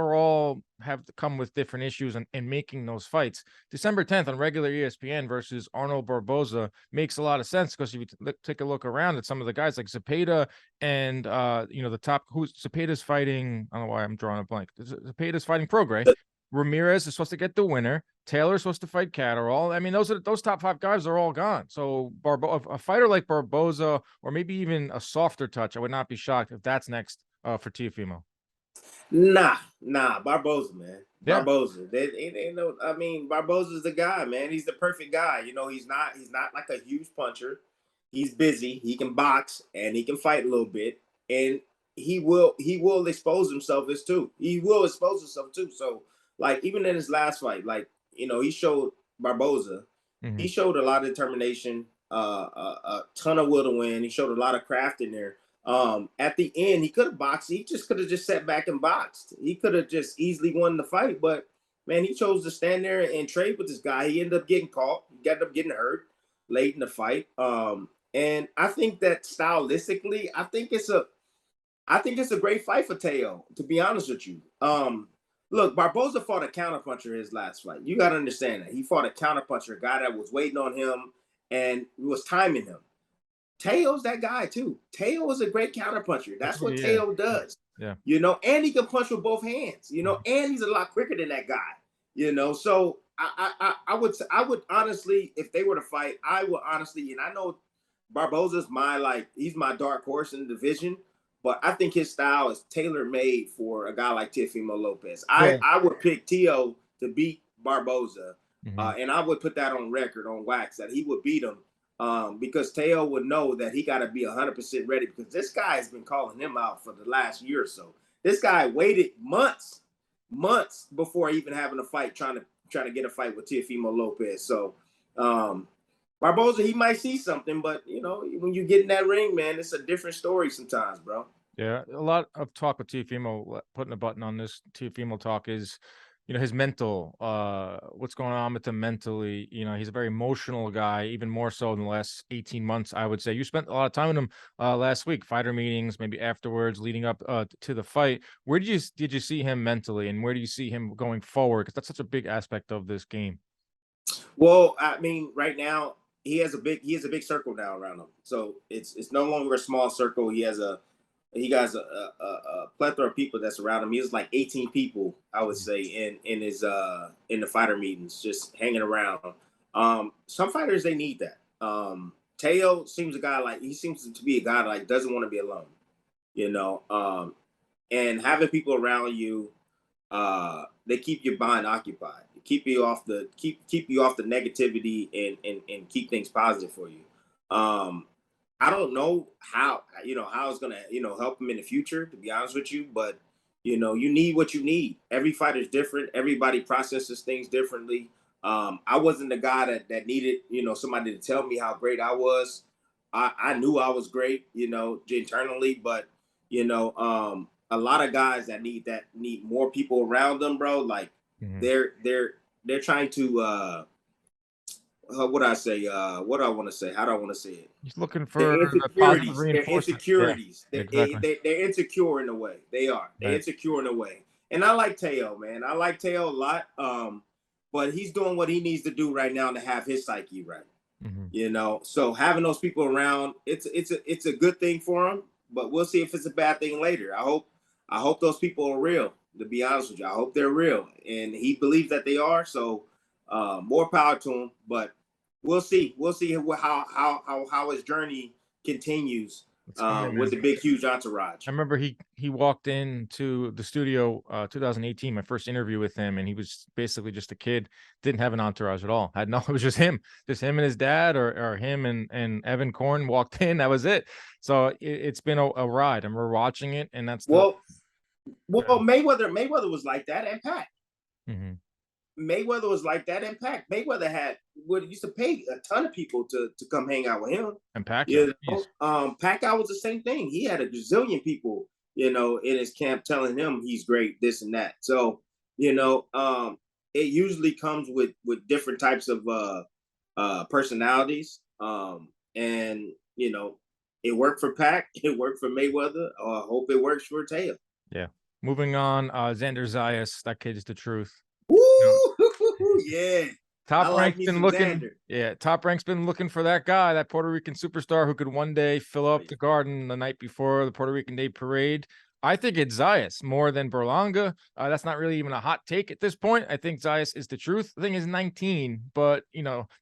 have come with different issues in making those fights. December 10th on regular ESPN versus Arnold Barboza makes a lot of sense, because if you take a look around at some of the guys like Cepeda and, the top, Cepeda's fighting, I don't know why I'm drawing a blank. Cepeda's fighting Prograis. Ramirez is supposed to get the winner. Taylor's supposed to fight Catterall. I mean, those top 5 guys are all gone. So a fighter like Barboza, or maybe even a softer touch, I would not be shocked if that's next for Teofimo. Nah, Barboza, man. Yeah. Barboza. Barboza's the guy, man. He's the perfect guy. He's not like a huge puncher. He's busy. He can box and he can fight a little bit. And he will expose himself as too. He will expose himself too. So, like, even in his last fight, like, he showed Barboza. Mm-hmm. He showed a lot of determination, a ton of will to win. He showed a lot of craft in there. At the end, he could have boxed. He just could have just sat back and boxed. He could have just easily won the fight. But, man, he chose to stand there and trade with this guy. He ended up getting caught. He ended up getting hurt late in the fight. And I think that stylistically, I think it's a great fight for Teo, to be honest with you. Look, Barboza fought a counterpuncher his last fight. You got to understand that. He fought a counterpuncher, a guy that was waiting on him and was timing him. Teo's that guy, too. Teo is a great counterpuncher. That's what Teo does. Yeah. And he can punch with both hands, and he's a lot quicker than that guy, So I would honestly, if they were to fight, I would honestly, and I know Barboza's he's my dark horse in the division, but I think his style is tailor-made for a guy like Teofimo Lopez. Yeah. I would pick Teo to beat Barboza, and I would put that on record, on wax, that he would beat him, because Teo would know that he got to be 100% ready, because this guy has been calling him out for the last year or so. This guy waited months months before even having a fight, trying to get a fight with Teofimo Lopez. So Barboza, he might see something, but when you get in that ring, man, it's a different story sometimes, bro. Yeah, a lot of talk with Teofimo, putting a button on this Teofimo talk is, his mental, what's going on with him mentally. He's a very emotional guy, even more so in the last 18 months, I would say. You spent a lot of time with him last week, fighter meetings, maybe afterwards, leading up to the fight. Where did you see him mentally, and where do you see him going forward? Because that's such a big aspect of this game. Well, I mean, right now he has a big circle now around him. So it's no longer a small circle. He has a plethora of people that's around him. He has like 18 people, I would say, in his in the fighter meetings, just hanging around. Some fighters, they need that. Teo seems to be a guy like doesn't want to be alone, you know. And having people around you, they keep your mind occupied, keep you off the negativity, and keep things positive for you. I don't know how it's gonna help him in the future, to be honest with you, but you need what you need. Every fighter's different. Everybody processes things differently. I wasn't the guy that needed somebody to tell me how great I was. I knew I was great, internally, but a lot of guys that need more people around them, bro. Like they're trying to what I say, what do I want to say? How do I want to say it? He's looking Their for the positive insecurities. Their reinforcement. Yeah, insecurities. exactly. They're insecure in a way. They are. They're Right. insecure in a way. And I like Teo, man. I like Teo a lot. But he's doing what he needs to do right now to have his psyche right. So having those people around, it's a good thing for him. But we'll see if it's a bad thing later. I hope those people are real. To be honest with you, I hope they're real, and he believes that they are. So more power to him. But we'll see. We'll see how his journey continues It's coming, with man. the big huge entourage. I remember he walked into the studio 2018, my first interview with him, and he was basically just a kid, didn't have an entourage at all. Had no, it was just him and his dad, or him and Evan Korn walked in. That was it. So it's been a ride, and we're watching it, and that's the Well, Mayweather was like that, and Pat. Mayweather was like that in Pac. Mayweather used to pay a ton of people to come hang out with him. And Pacquiao. Pacquiao was the same thing. He had a gazillion people, in his camp telling him he's great, this and that. So, it usually comes with different types of personalities. And it worked for Pac, it worked for Mayweather. I hope it works for Teo. Yeah. Moving on, Xander Zayas, that kid is the truth. Woo! Yeah. Top I like Rank's me been some looking. Xander. Yeah, Top Rank's been looking for that guy, that Puerto Rican superstar who could one day fill up the Garden the night before the Puerto Rican Day Parade. I think it's Zayas more than Berlanga. That's not really even a hot take at this point. I think Zayas is the truth. The thing is 19, but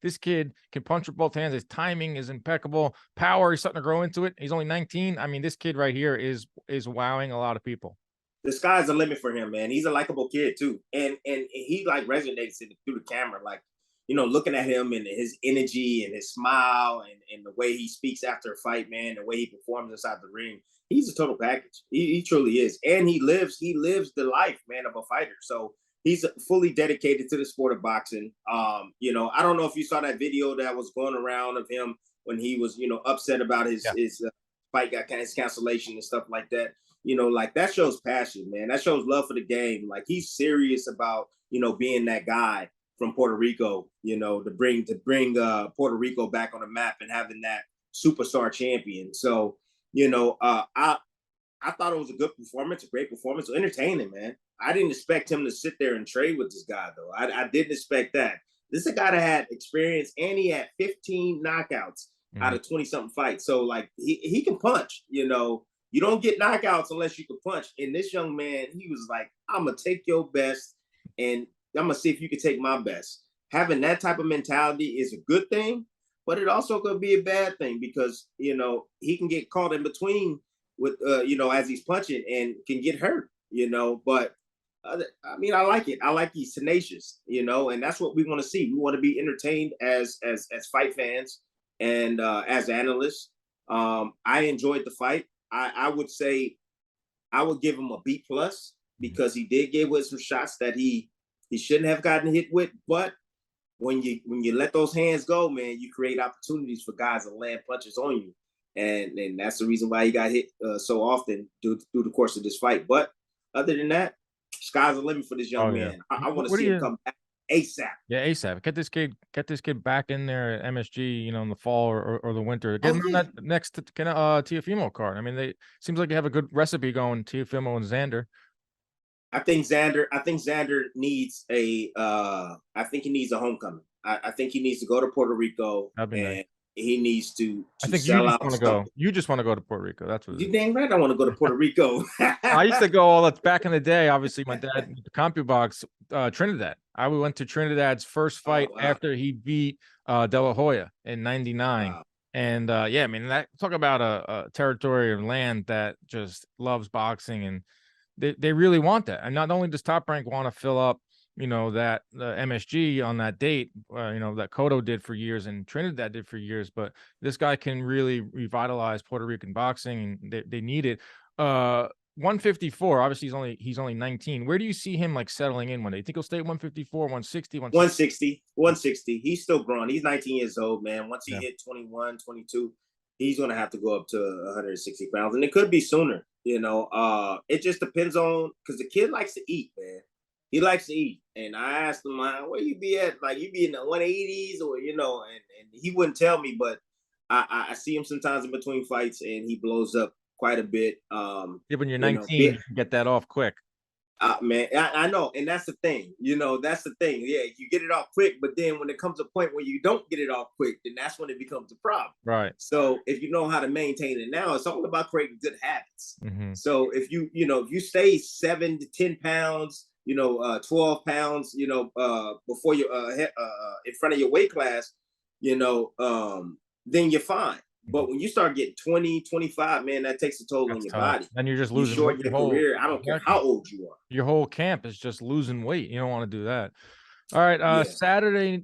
this kid can punch with both hands. His timing is impeccable. Power, he's starting to grow into it. He's only 19. I mean, this kid right here is wowing a lot of people. The sky's the limit for him, man. He's a likable kid too, and he like resonates through the camera, like looking at him and his energy and his smile and the way he speaks after a fight, man, the way he performs inside the ring. He's a total package. He truly is, and he lives the life, man, of a fighter. So he's fully dedicated to the sport of boxing. I don't know if you saw that video that was going around of him when he was upset about his fight, got his cancellation and stuff like that. Like that shows passion, man. That shows love for the game. Like he's serious about, being that guy from Puerto Rico, to bring Puerto Rico back on the map and having that superstar champion. So, I thought it was a good performance, a great performance, entertaining, man. I didn't expect him to sit there and trade with this guy, though. I didn't expect that. This is a guy that had experience, and he had 15 knockouts out of 20-something fights. So, like, he can punch, You don't get knockouts unless you can punch. And this young man, he was like, I'm going to take your best, and I'm going to see if you can take my best. Having that type of mentality is a good thing, but it also could be a bad thing because, he can get caught in between with, as he's punching and can get hurt, But, I mean, I like it. I like he's tenacious, and that's what we want to see. We want to be entertained as fight fans and as analysts. I enjoyed the fight. I would say I would give him a B plus. because he did get with some shots that he shouldn't have gotten hit with. But when you let those hands go, man, you create opportunities for guys to land punches on you, and that's the reason why he got hit so often through the course of this fight. But other than that, sky's the limit for this young man. I want to see him come back ASAP. Yeah, ASAP. Get this kid back in there at MSG, in the fall or the winter. Get him on that next Teofimo card. I mean, seems like they have a good recipe going, Teofimo and Xander. I think Xander needs a he needs a homecoming. I think he needs to go to Puerto Rico, and nice. He needs to I think sell you just out. Go. You just want to go to Puerto Rico. That's what you dang right. I want to go to Puerto Rico. I used to go all back in the day. Obviously, my dad, the CompuBox, Trinidad. I went to Trinidad's first fight after he beat De La Hoya in '99. Wow. And yeah, I mean, talk about a territory or land that just loves boxing, and they really want that. And not only does Top Rank want to fill up, that MSG on that date, that Cotto did for years and Trinidad did for years, but this guy can really revitalize Puerto Rican boxing, and they need it. 154, obviously he's only 19. Where do you see him settling in one day? You think he'll stay at 154, 160, 160? He's still growing. He's 19 years old, man. Once he hit 21, 22, he's going to have to go up to 160 pounds, and it could be sooner. It just depends on, because the kid likes to eat, man. He likes to eat. And I asked him, where you be at? You be in the 180s or, and he wouldn't tell me, but I see him sometimes in between fights and he blows up quite a bit. When you're 19, you can get that off quick. Man, I know. And that's the thing. That's the thing. Yeah, you get it off quick, but then when it comes a point where you don't get it off quick, then that's when it becomes a problem. Right. So if you know how to maintain it now, it's all about creating good habits. Mm-hmm. So if you stay 7 to 10 pounds, 12 pounds, before you in front of your weight class, then you're fine. But when you start getting 20, 25, man, that takes a toll on your body. And you're just losing your career. I don't care how old you are. Your whole camp is just losing weight. You don't want to do that. All right. This Saturday,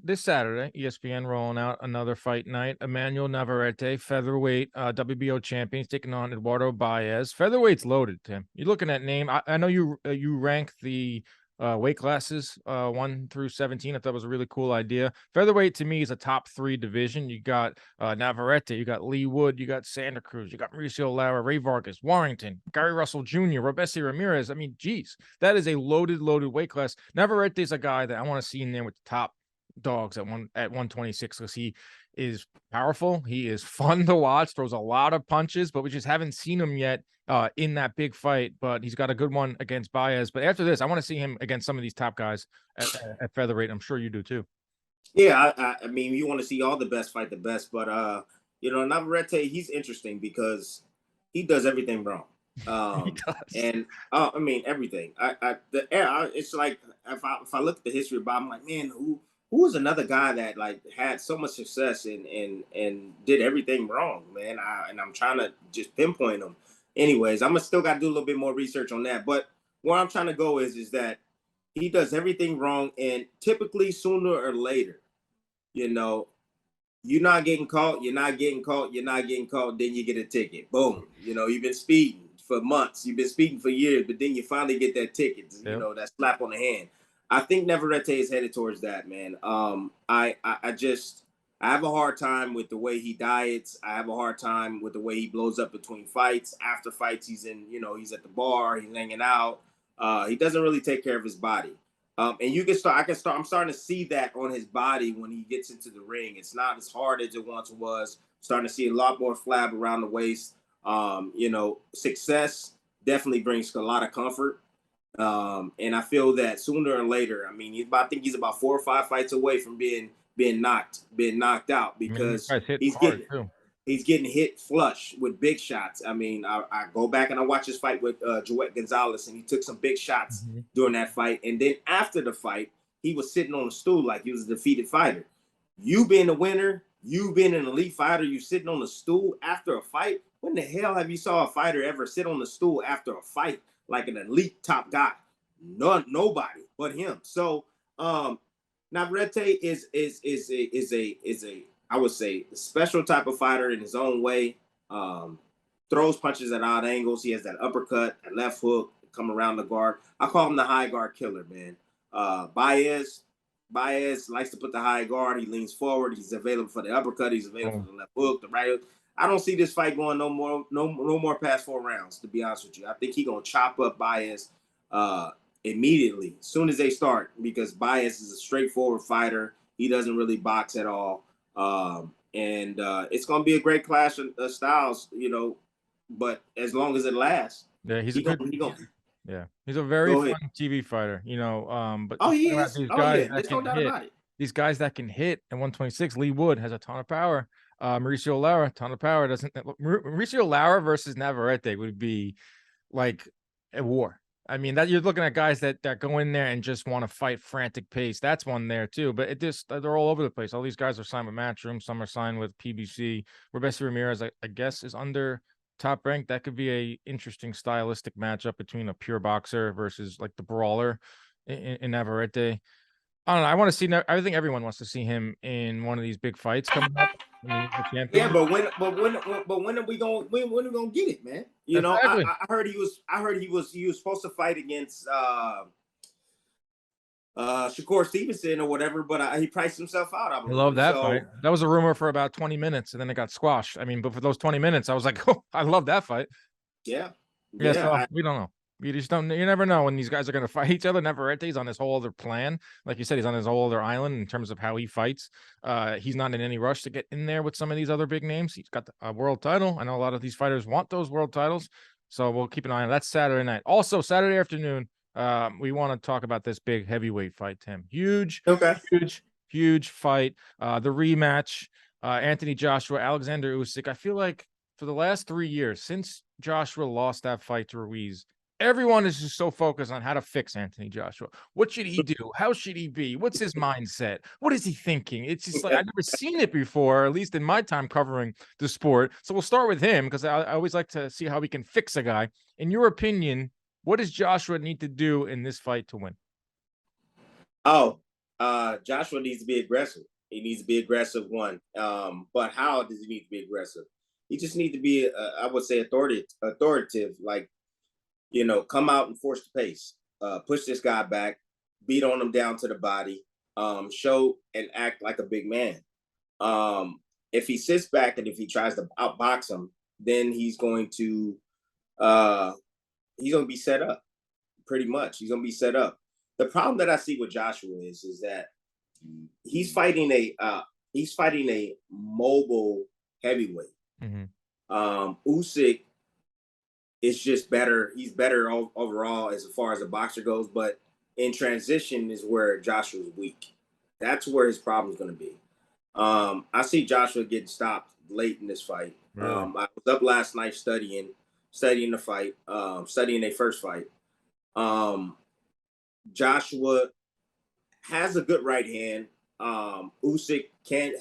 ESPN rolling out another fight night. Emmanuel Navarrete, featherweight WBO champion, taking on Eduardo Baez. Featherweight's loaded, Tim. You're looking at name. I know you rank the weight classes 1 through 17. I thought it was a really cool idea. Featherweight to me is a top 3 division. You got Navarrete, you got Lee Wood, you got Santa Cruz, you got Mauricio Lara, Ray Vargas, Warrington, Gary Russell Jr., Robesi Ramirez. I mean, geez, that is a loaded weight class. Navarrete is a guy that I want to see in there with the top dogs at 126, because he is powerful. He is fun to watch, throws a lot of punches, but we just haven't seen him yet in that big fight. But he's got a good one against Baez. But after this, I want to see him against some of these top guys at featherweight. I'm sure you do too. Yeah, I mean, you want to see all the best fight the best, but Navarrete, he's interesting because he does everything wrong. He does. And I mean, everything. It's like if I look at the history of Bob, I'm like, man, who was another guy that had so much success and did everything wrong, man? I'm trying to just pinpoint him. Anyways, I'm still got to do a little bit more research on that. But where I'm trying to go is that he does everything wrong, and typically sooner or later, you're not getting caught, then you get a ticket. Boom. You've been speeding for months, you've been speeding for years, but then you finally get that ticket, that slap on the hand. I think Navarrete is headed towards that, man. I have a hard time with the way he diets. I have a hard time with the way he blows up between fights. After fights, he's he's at the bar, he's hanging out. He doesn't really take care of his body. And I'm starting to see that on his body when he gets into the ring. It's not as hard as it once was. I'm starting to see a lot more flab around the waist. Success definitely brings a lot of comfort. And I feel that sooner or later, I mean, I think he's about 4 or 5 fights away from being knocked out, because he's getting hit flush with big shots. I mean, I go back and I watch his fight with Israel Gonzalez, and he took some big shots during that fight. And then after the fight, he was sitting on a stool like he was a defeated fighter. You being a winner, you being an elite fighter, you sitting on a stool after a fight. When the hell have you saw a fighter ever sit on the stool after a fight like an elite top guy? Nobody but him. So Navarrete is a I would say a special type of fighter in his own way. Throws punches at odd angles. He has that uppercut, that left hook, come around the guard. I call him the high guard killer, man. Baez likes to put the high guard. He leans forward. He's available for the uppercut. He's available for the left hook, the right hook. I don't see this fight going no more past 4 rounds, to be honest with you. I think he's going to chop up Baez immediately, as soon as they start, because Baez is a straightforward fighter. He doesn't really box at all. And it's going to be a great clash of styles, you know, but as long as it lasts. Yeah, he's a very fun TV fighter, you know. But he is. These guys there's no doubt about it. These guys that can hit at 126. Lee Wood has a ton of power. Mauricio Lara, ton of power. Mauricio Lara versus Navarrete would be like a war. I mean, that you're looking at guys that go in there and just want to fight frantic pace. That's one there too. But they're all over the place. All these guys are signed with Matchroom. Some are signed with PBC. Robeisy Ramirez, I guess, is under Top Rank. That could be a interesting stylistic matchup between a pure boxer versus like the brawler in Navarrete. I don't know. I want to see. I think everyone wants to see him in one of these big fights coming up. Yeah, but when are we gonna get it, man? You know, I heard he was supposed to fight against Shakur Stevenson or whatever, but he priced himself out. I love that fight. That was a rumor for about 20 minutes, and then it got squashed. I mean, but for those 20 minutes, I was like, oh, I love that fight. Yeah. So we don't know. You just don't. You never know when these guys are going to fight each other. Navarrete's on this whole other plan, like you said, he's on his whole other island in terms of how he fights. He's not in any rush to get in there with some of these other big names. He's got a world title. I know a lot of these fighters want those world titles, so we'll keep an eye on it. That's Saturday night. Also, Saturday afternoon, we want to talk about this big heavyweight fight, Tim. Huge fight. The rematch. Anthony Joshua, Oleksandr Usyk. I feel like for the last 3 years since Joshua lost that fight to Ruiz, everyone is just so focused on how to fix Anthony Joshua. What should he do? How should he be? What's his mindset? What is he thinking? It's just like I've never seen it before, at least in my time covering the sport. So we'll start with him because I always like to see how we can fix a guy. In your opinion, what does Joshua need to do in this fight to win? Joshua needs to be aggressive. He needs to be aggressive, one. But how does he need to be aggressive? He just needs to be, I would say, authoritative, like, you know, come out and force the pace, push this guy back, beat on him down to the body, show and act like a big man. If he sits back and if he tries to outbox him, then he's going to be set up. Pretty much, he's going to be set up. The problem that I see with Joshua is that he's fighting a mobile heavyweight. Mm-hmm. Usyk is just better. He's better overall as far as a boxer goes, but in transition is where Joshua's weak. That's where his problem is going to be. I see Joshua getting stopped late in this fight. Really? I was up last night studying the fight, studying their first fight. Joshua has a good right hand. Usyk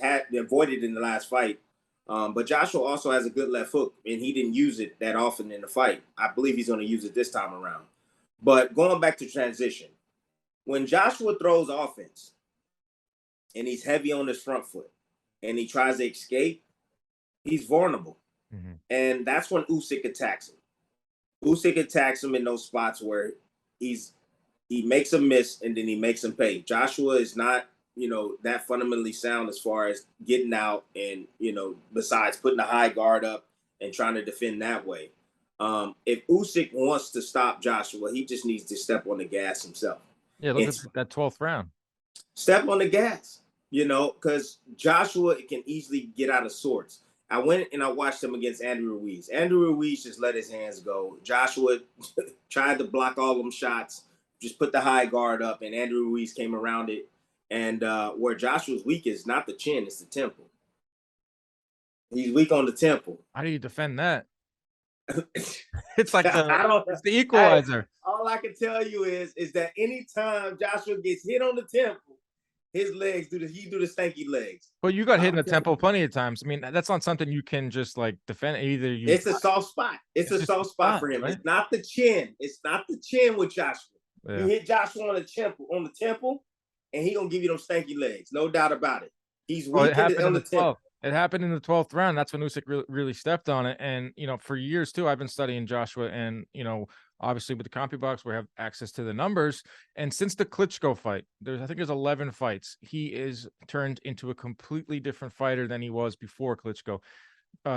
had avoided in the last fight. But Joshua also has a good left hook, and he didn't use it that often in the fight. I believe he's going to use it this time around. But going back to transition, when Joshua throws offense and he's heavy on his front foot and he tries to escape, he's vulnerable. Mm-hmm. And that's when Usyk attacks him. Usyk attacks him in those spots where he makes a miss and then he makes him pay. Joshua is not, you know, that fundamentally sound as far as getting out and, you know, besides putting the high guard up and trying to defend that way. If Usyk wants to stop Joshua, he just needs to step on the gas himself. Yeah, look at that 12th round. Step on the gas, you know, because Joshua can easily get out of sorts. I went and I watched him against Andrew Ruiz. Andrew Ruiz just let his hands go. Joshua tried to block all them shots, just put the high guard up, and Andrew Ruiz came around it. And where Joshua's weak is not the chin, it's the temple. He's weak on the temple. How do you defend that? It's like it's the equalizer. All I can tell you is that anytime Joshua gets hit on the temple, his legs do the stanky legs. Well, you got hit in the temple plenty of times. I mean, that's not something you can just like defend. It's a soft spot. It's a soft spot for him. Right? It's not the chin. It's not the chin with Joshua. Yeah. You hit Joshua on the temple, and he gonna give you them stanky legs, no doubt about it. He's weak on the temple. It happened in the 12th round. That's when Usyk really stepped on it. And, you know, for years too, I've been studying Joshua, and, you know, Obviously, with the CompuBox, we have access to the numbers. And since the Klitschko fight, I think there's 11 fights. He is turned into a completely different fighter than he was before Klitschko.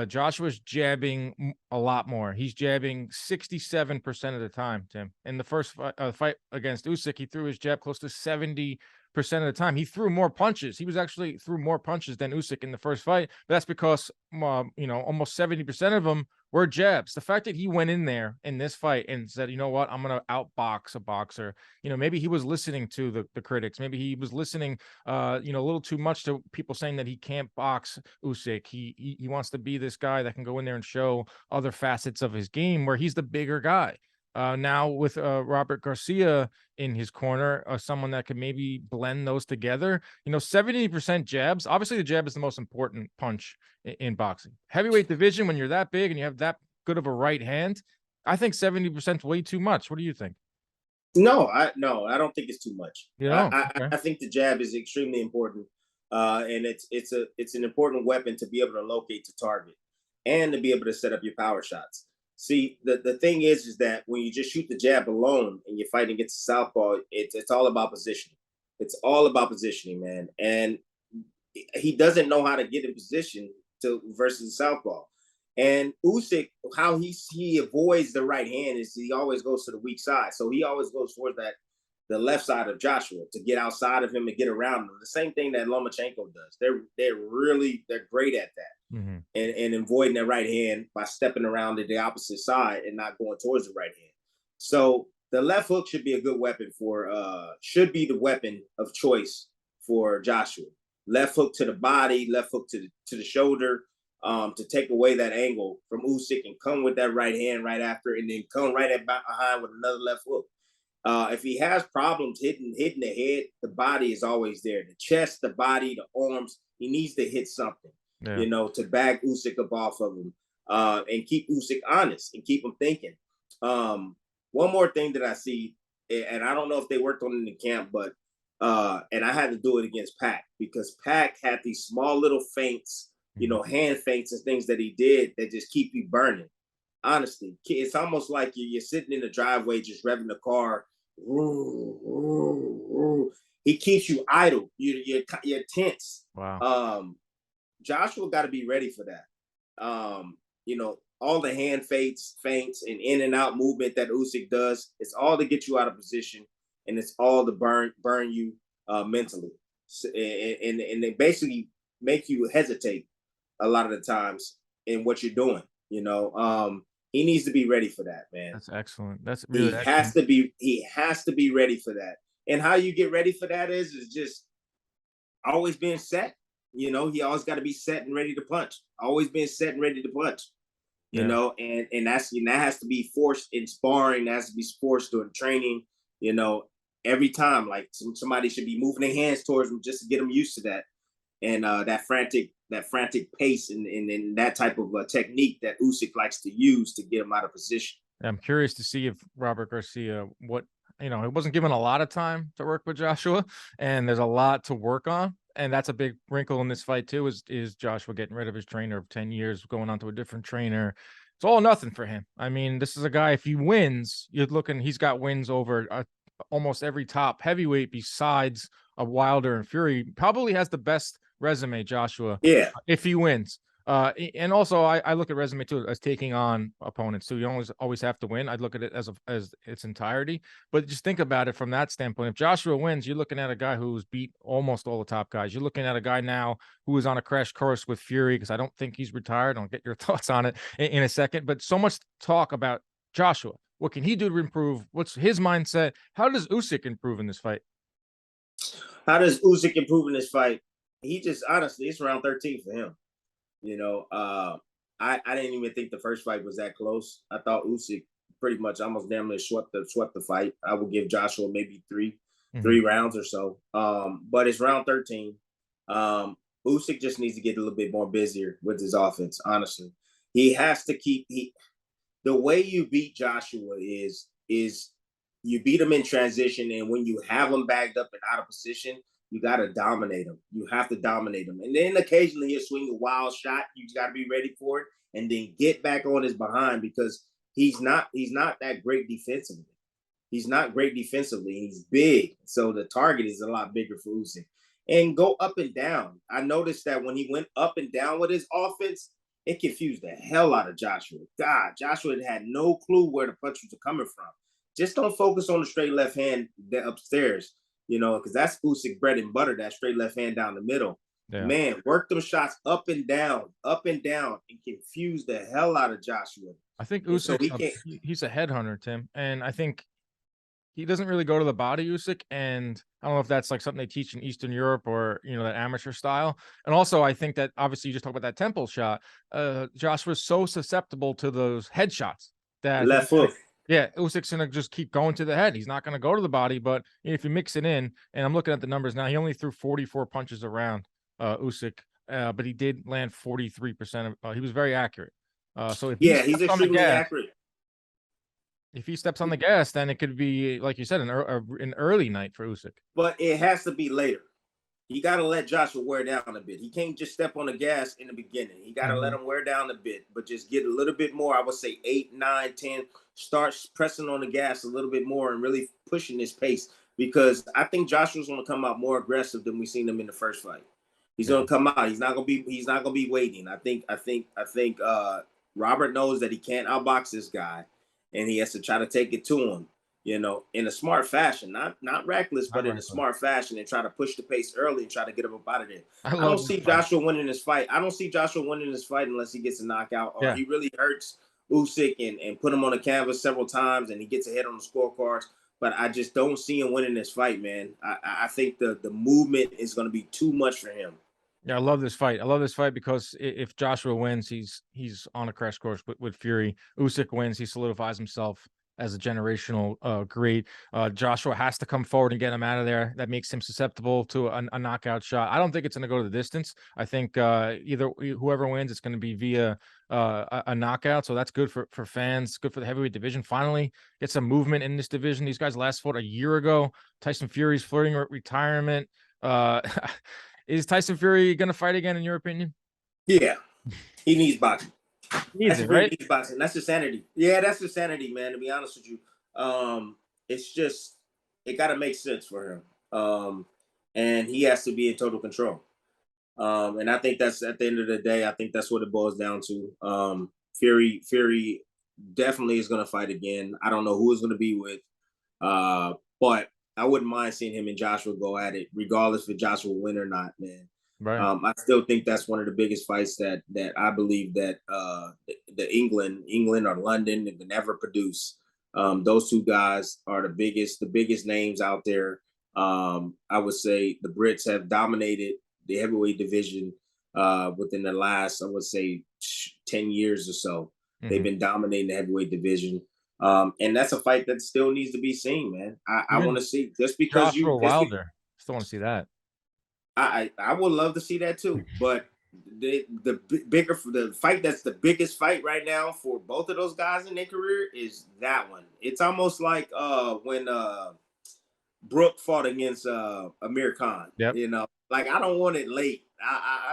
Joshua's jabbing a lot more. He's jabbing 67% of the time, Tim. In the first fight against Usyk, he threw his jab close to 70% of the time. He threw more punches. He was actually threw more punches than Usyk in the first fight. But that's because, almost 70% of them were jabs. The fact that he went in there in this fight and said, you know what, I'm going to outbox a boxer. Maybe he was listening to the critics. Maybe he was listening, a little too much to people saying that he can't box Usyk. He wants to be this guy that can go in there and show other facets of his game where he's the bigger guy. Now with Robert Garcia in his corner, someone that could maybe blend those together. 70% jabs. Obviously, the jab is the most important punch in boxing. Heavyweight division, when you're that big and you have that good of a right hand, I think 70% is way too much. What do you think? No, I don't think it's too much. Okay. I think the jab is extremely important, and it's an important weapon to be able to locate the target and to be able to set up your power shots. See, the thing is that when you just shoot the jab alone and you're fighting against a southpaw, it's all about positioning. It's all about positioning, man. And he doesn't know how to get in position versus the southpaw. And Usyk, how he avoids the right hand is he always goes to the weak side. So he always goes towards the left side of Joshua to get outside of him and get around him. The same thing that Lomachenko does. They're great at that. Mm-hmm. And avoiding that right hand by stepping around to the opposite side and not going towards the right hand. So the left hook should be a good weapon should be the weapon of choice for Joshua. Left hook to the body, left hook to the shoulder, to take away that angle from Usyk and come with that right hand right after, and then come right behind with another left hook. If he has problems hitting the head, the body is always there. The chest, the body, the arms, he needs to hit something. Yeah. To back Usyk up off of him, and keep Usyk honest and keep him thinking. One more thing that I see, and I don't know if they worked on it in the camp, but and I had to do it against Pac because Pac had these small little feints, hand feints and things that he did that just keep you burning. Honestly, it's almost like you're sitting in the driveway just revving the car. He keeps you idle. You're tense. Wow. Joshua got to be ready for that. All the hand feints and in and out movement that Usyk does, it's all to get you out of position, and it's all to burn you mentally, and they basically make you hesitate a lot of the times in what you're doing. He needs to be ready for that, man. That's excellent. That's really he has to be ready for that. And how you get ready for that is just always being set. He always got to be set and ready to punch. Always being set and ready to punch. And that has to be forced in sparring. That has to be forced during training. Every time, like somebody should be moving their hands towards them just to get them used to that. And that frantic pace and that type of technique that Usyk likes to use to get him out of position. I'm curious to see if Robert Garcia, it wasn't given a lot of time to work with Joshua, and there's a lot to work on. And that's a big wrinkle in this fight too, is Joshua getting rid of his trainer of 10 years, going on to a different trainer. It's all or nothing for him. I mean, this is a guy, if he wins, he's got wins over almost every top heavyweight besides Wilder and Fury. Probably has the best resume, Joshua. Yeah. If he wins. And also I look at resume too as taking on opponents. So you always have to win. I'd look at it as its entirety. But just think about it from that standpoint. If Joshua wins, you're looking at a guy who's beat almost all the top guys. You're looking at a guy now who is on a crash course with Fury, because I don't think he's retired. I'll get your thoughts on it in a second. But so much talk about Joshua. What can he do to improve? What's his mindset? How does Usyk improve in this fight? How does Usyk improve in this fight? He just, honestly, it's round 13 for him. I didn't even think the first fight was that close. I thought Usyk pretty much almost damn near swept the fight. I would give Joshua maybe three rounds or so. But it's round 13. Usyk just needs to get a little bit more busier with his offense, honestly. He has to the way you beat Joshua is you beat him in transition, and when you have him bagged up and out of position, you got to dominate him. You have to dominate him. And then occasionally he'll swing a wild shot. You got to be ready for it, and then get back on his behind, because he's not that great defensively. He's not great defensively. He's big, so the target is a lot bigger for Usyk. And go up and down. I noticed that when he went up and down with his offense, it confused the hell out of Joshua. God, Joshua had no clue where the punches were coming from. Just don't focus on the straight left hand upstairs, because that's Usyk bread and butter, that straight left hand down the middle. Yeah. Man, work them shots up and down, and confuse the hell out of Joshua. I think Usyk, he's a headhunter, Tim, and I think he doesn't really go to the body, Usyk, and I don't know if that's like something they teach in Eastern Europe or, that amateur style. And also, I think that obviously you just talk about that temple shot. Joshua's so susceptible to those headshots that left hook. Yeah, Usyk's gonna just keep going to the head. He's not gonna go to the body, but if you mix it in, and I'm looking at the numbers now, he only threw 44 punches around Usyk, but he did land 43% of. He was very accurate. So if he's extremely accurate. If he steps on the gas, then it could be, like you said, an early night for Usyk. But it has to be later. You got to let Joshua wear down a bit. He can't just step on the gas in the beginning. You got to let him wear down a bit, but just get a little bit more. I would say 8, 9, 10. Start pressing on the gas a little bit more and really pushing this pace, because I think Joshua's going to come out more aggressive than we seen him in the first fight. He's going to come out. He's not going to be waiting. I think Robert knows that he can't outbox this guy, and he has to try to take it to him, in a smart fashion, not reckless, but in a smart fashion, and try to push the pace early and try to get him up out of there. I don't see Joshua winning this fight. I don't see Joshua winning this fight unless he gets a knockout or he really hurts Usyk and put him on the canvas several times and he gets ahead on the scorecards. But I just don't see him winning this fight, man. I think the movement is going to be too much for him. Yeah, I love this fight. I love this fight because if Joshua wins, he's on a crash course with Fury. Usyk wins, he solidifies himself as a generational great. Joshua has to come forward and get him out of there. That makes him susceptible to a knockout shot. I don't think it's going to go to the distance. I think either whoever wins, it's going to be via a knockout. So that's good for fans, good for the heavyweight division. Finally, get some movement in this division. These guys last fought a year ago. Tyson Fury's flirting with retirement. Is Tyson Fury going to fight again, in your opinion? Yeah, he needs boxing. Needs it, right? Needs boxing. That's the sanity. Yeah, that's the sanity, man. To be honest with you, it's just it got to make sense for him, and he has to be in total control. And I think that's at the end of the day. I think that's what it boils down to. Fury definitely is going to fight again. I don't know who it's going to be with, but I wouldn't mind seeing him and Joshua go at it, regardless if Joshua win or not, man. Right. I still think that's one of the biggest fights that I believe that the England or London can never produce. Those two guys are the biggest names out there. I would say the Brits have dominated the heavyweight division within the last, I would say, 10 years or so. Mm-hmm. They've been dominating the heavyweight division. And that's a fight that still needs to be seen, man. I want to see, just because Joshua Wilder. Still want to see that. I would love to see that too, but the fight that's the biggest fight right now for both of those guys in their career is that one. It's almost like when Brooke fought against Amir Khan. Yep. Like, I don't want it late.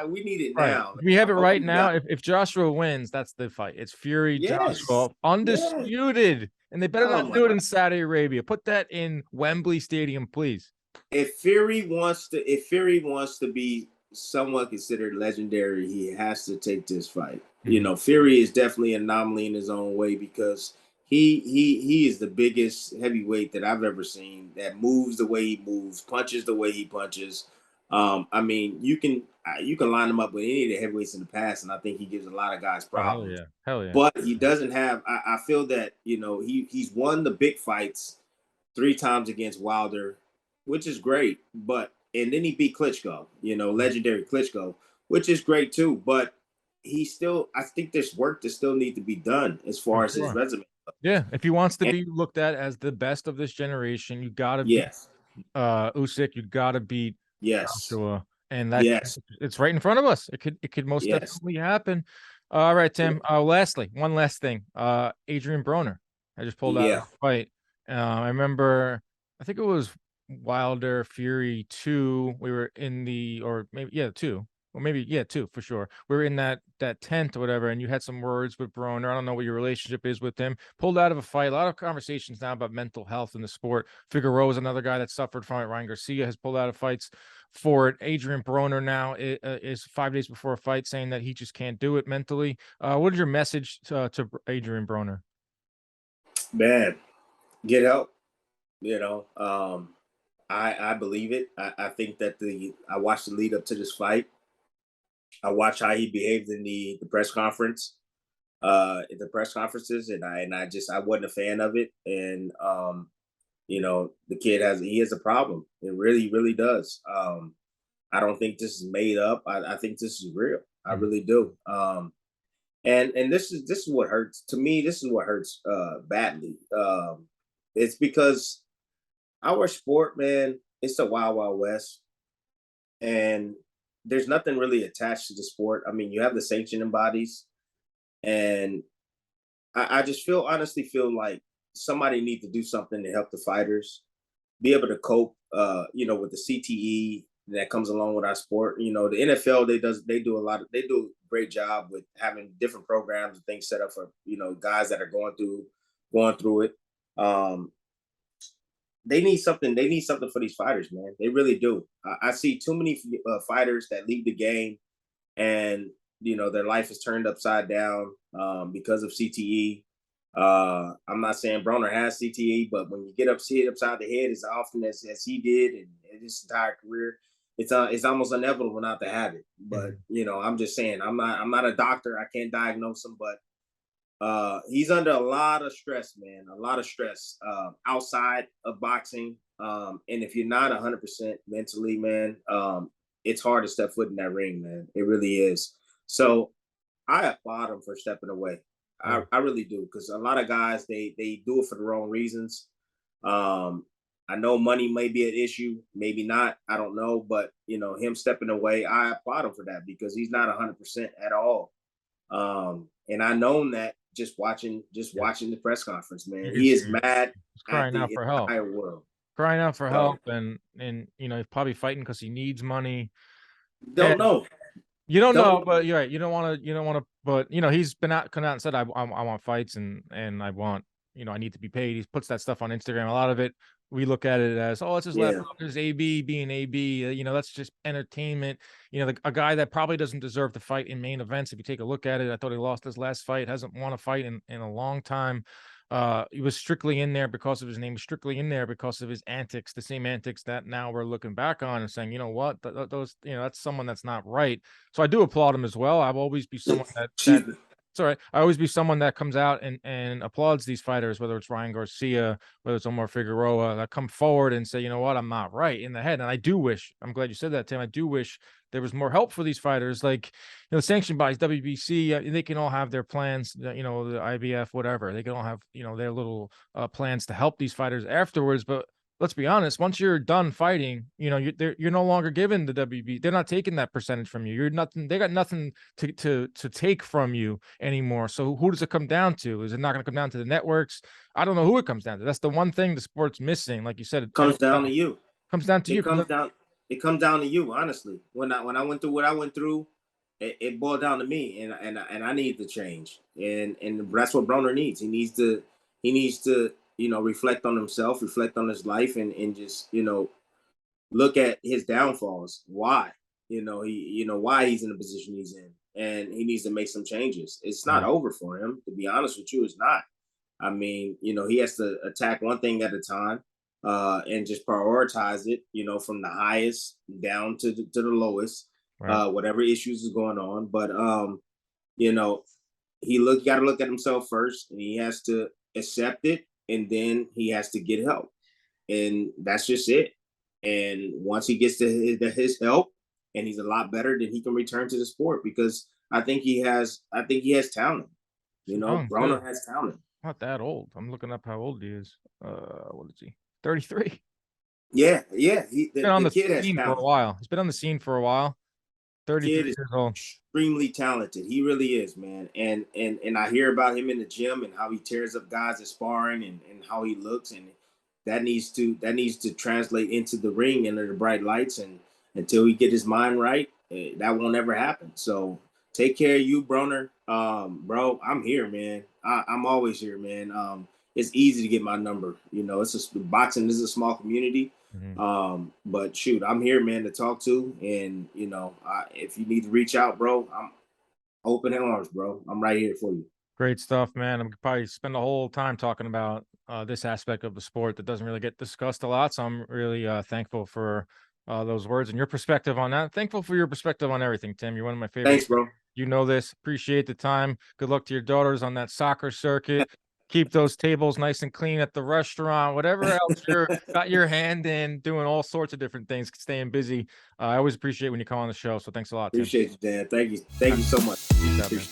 We need it now. We have it right now. If Joshua wins, that's the fight. It's Fury, Joshua, undisputed, and they better not do it in Saudi Arabia. Put that in Wembley Stadium, please. If Fury wants to be somewhat considered legendary, he has to take this fight. Mm-hmm. Fury is definitely an anomaly in his own way, because he is the biggest heavyweight that I've ever seen, that moves the way he moves, punches the way he punches. I mean, you can line him up with any of the heavyweights in the past, and I think he gives a lot of guys problems. Hell yeah. But he doesn't have. I feel that he's won the big fights 3 times against Wilder, which is great. And then he beat Klitschko, legendary Klitschko, which is great too. But I think there's work that still need to be done as far as his resume. Yeah, if he wants to be looked at as the best of this generation, you got to beat Usyk. You got to beat Joshua, and it's right in front of us. It could most definitely happen. All right, Tim. Lastly, one last thing. Adrien Broner. I just pulled out a fight. I remember. I think it was Wilder Fury 2. We were in 2. Or maybe, yeah, 2 for sure. We were in that tent or whatever, and you had some words with Broner. I don't know what your relationship is with him. Pulled out of a fight. A lot of conversations now about mental health in the sport. Figueroa is another guy that suffered from it. Ryan Garcia has pulled out of fights for it. Adrien Broner now is 5 days before a fight saying that he just can't do it mentally. What is your message to Adrien Broner? Man, get help. I believe it. I think that I watched the lead up to this fight. I watched how he behaved in the press conference, in the press conferences, and I wasn't a fan of it. And the kid has a problem. It really, really does. I don't think this is made up. I think this is real. I really do. And this is what hurts to me. This is what hurts badly. It's because our sport, man, it's the wild, wild west, and there's nothing really attached to the sport. I mean, you have the sanctioning bodies, and I just honestly feel like somebody needs to do something to help the fighters be able to cope, with the CTE that comes along with our sport. The NFL, they do a great job with having different programs and things set up for guys that are going through it. They need something. They need something for these fighters, man. They really do. I see too many fighters that leave the game, and their life is turned upside down because of CTE. I'm not saying Broner has CTE, but when you get hit upside the head as often as he did in his entire career, it's almost inevitable not to have it. But I'm just saying, I'm not a doctor. I can't diagnose him, but he's under a lot of stress, man. A lot of stress outside of boxing. And if you're not 100% mentally, man, it's hard to step foot in that ring, man. It really is. So I applaud him for stepping away. I really do, because a lot of guys they do it for the wrong reasons. I know money may be an issue, maybe not. I don't know, but him stepping away, I applaud him for that, because he's not 100% at all. And I known that just watching the press conference, man. He is mad at Crying out the for help. entire world. Crying out for help, and he's probably fighting because he needs money. Don't know. You don't know, but you're right. You don't want to. But he's come out and said, I want fights, and I want, I need to be paid. He puts that stuff on Instagram. A lot of it, we look at it as, oh, it's just there's AB being AB. That's just entertainment. A guy that probably doesn't deserve to fight in main events. If you take a look at it, I thought he lost his last fight. Hasn't won a fight in a long time. He was strictly in there because of his name, strictly in there because of his antics, the same antics that now we're looking back on and saying, what, those, that's someone that's not right. So I do applaud him as well. I'll always be someone that it's all right. I always be someone that comes out and applauds these fighters, whether it's Ryan Garcia, whether it's Omar Figueroa, that come forward and say, you know what, I'm not right in the head. And I do wish, I'm glad you said that, Tim. I do wish there was more help for these fighters, like the sanction bodies, WBC. They can all have their plans, the IBF, whatever. They can all have their little plans to help these fighters afterwards. But let's be honest, once you're done fighting, you're no longer given the WB. They're not taking that percentage from you. You're nothing. They got nothing to take from you anymore. So who does it come down to? Is it not going to come down to the networks? I don't know who it comes down to. That's the one thing the sport's missing. Like you said, it comes down to you. Comes down to you. It comes down to you. Honestly, when I went through what I went through, it boiled down to me, and I need to change, and that's what Broner needs. He needs to reflect on himself, reflect on his life, and just look at his downfalls. Why why he's in the position he's in, and he needs to make some changes. It's not over for him, to be honest with you. It's not. I mean, he has to attack one thing at a time, and just prioritize it, from the highest down to the lowest, whatever issues is going on. But he got to look at himself first, and he has to accept it, and then he has to get help, and that's just it. And once he gets to his help, and he's a lot better, then he can return to the sport, because I think he has talent. Broner has talent. Not that old. I'm looking up how old he is. What is he? 33. Yeah. He's been on the scene for a while. He's been on the scene for a while. 33 years old. Extremely talented. He really is, man. And I hear about him in the gym and how he tears up guys at sparring, and how he looks, and that needs to translate into the ring, under the bright lights, and until he get his mind right, that won't ever happen. So take care of you, Broner. Bro, I'm here, man. I'm always here, man. It's easy to get my number. You know, boxing is a small community. But shoot, I'm here, man, to talk to. And, you know, if you need to reach out, bro, I'm open arms, bro. I'm right here for you. Great stuff, man. I'm probably spend the whole time talking about this aspect of the sport that doesn't really get discussed a lot. So I'm really thankful for those words and your perspective on that. Thankful for your perspective on everything, Tim. You're one of my favorites. Thanks, bro. You know this. Appreciate the time. Good luck to your daughters on that soccer circuit. Keep those tables nice and clean at the restaurant, whatever else you're got your hand in, doing all sorts of different things, staying busy. I always appreciate when you call on the show. So thanks a lot, Tim. Appreciate you, Dan. Thank you. Thank you so much. Peace out, man.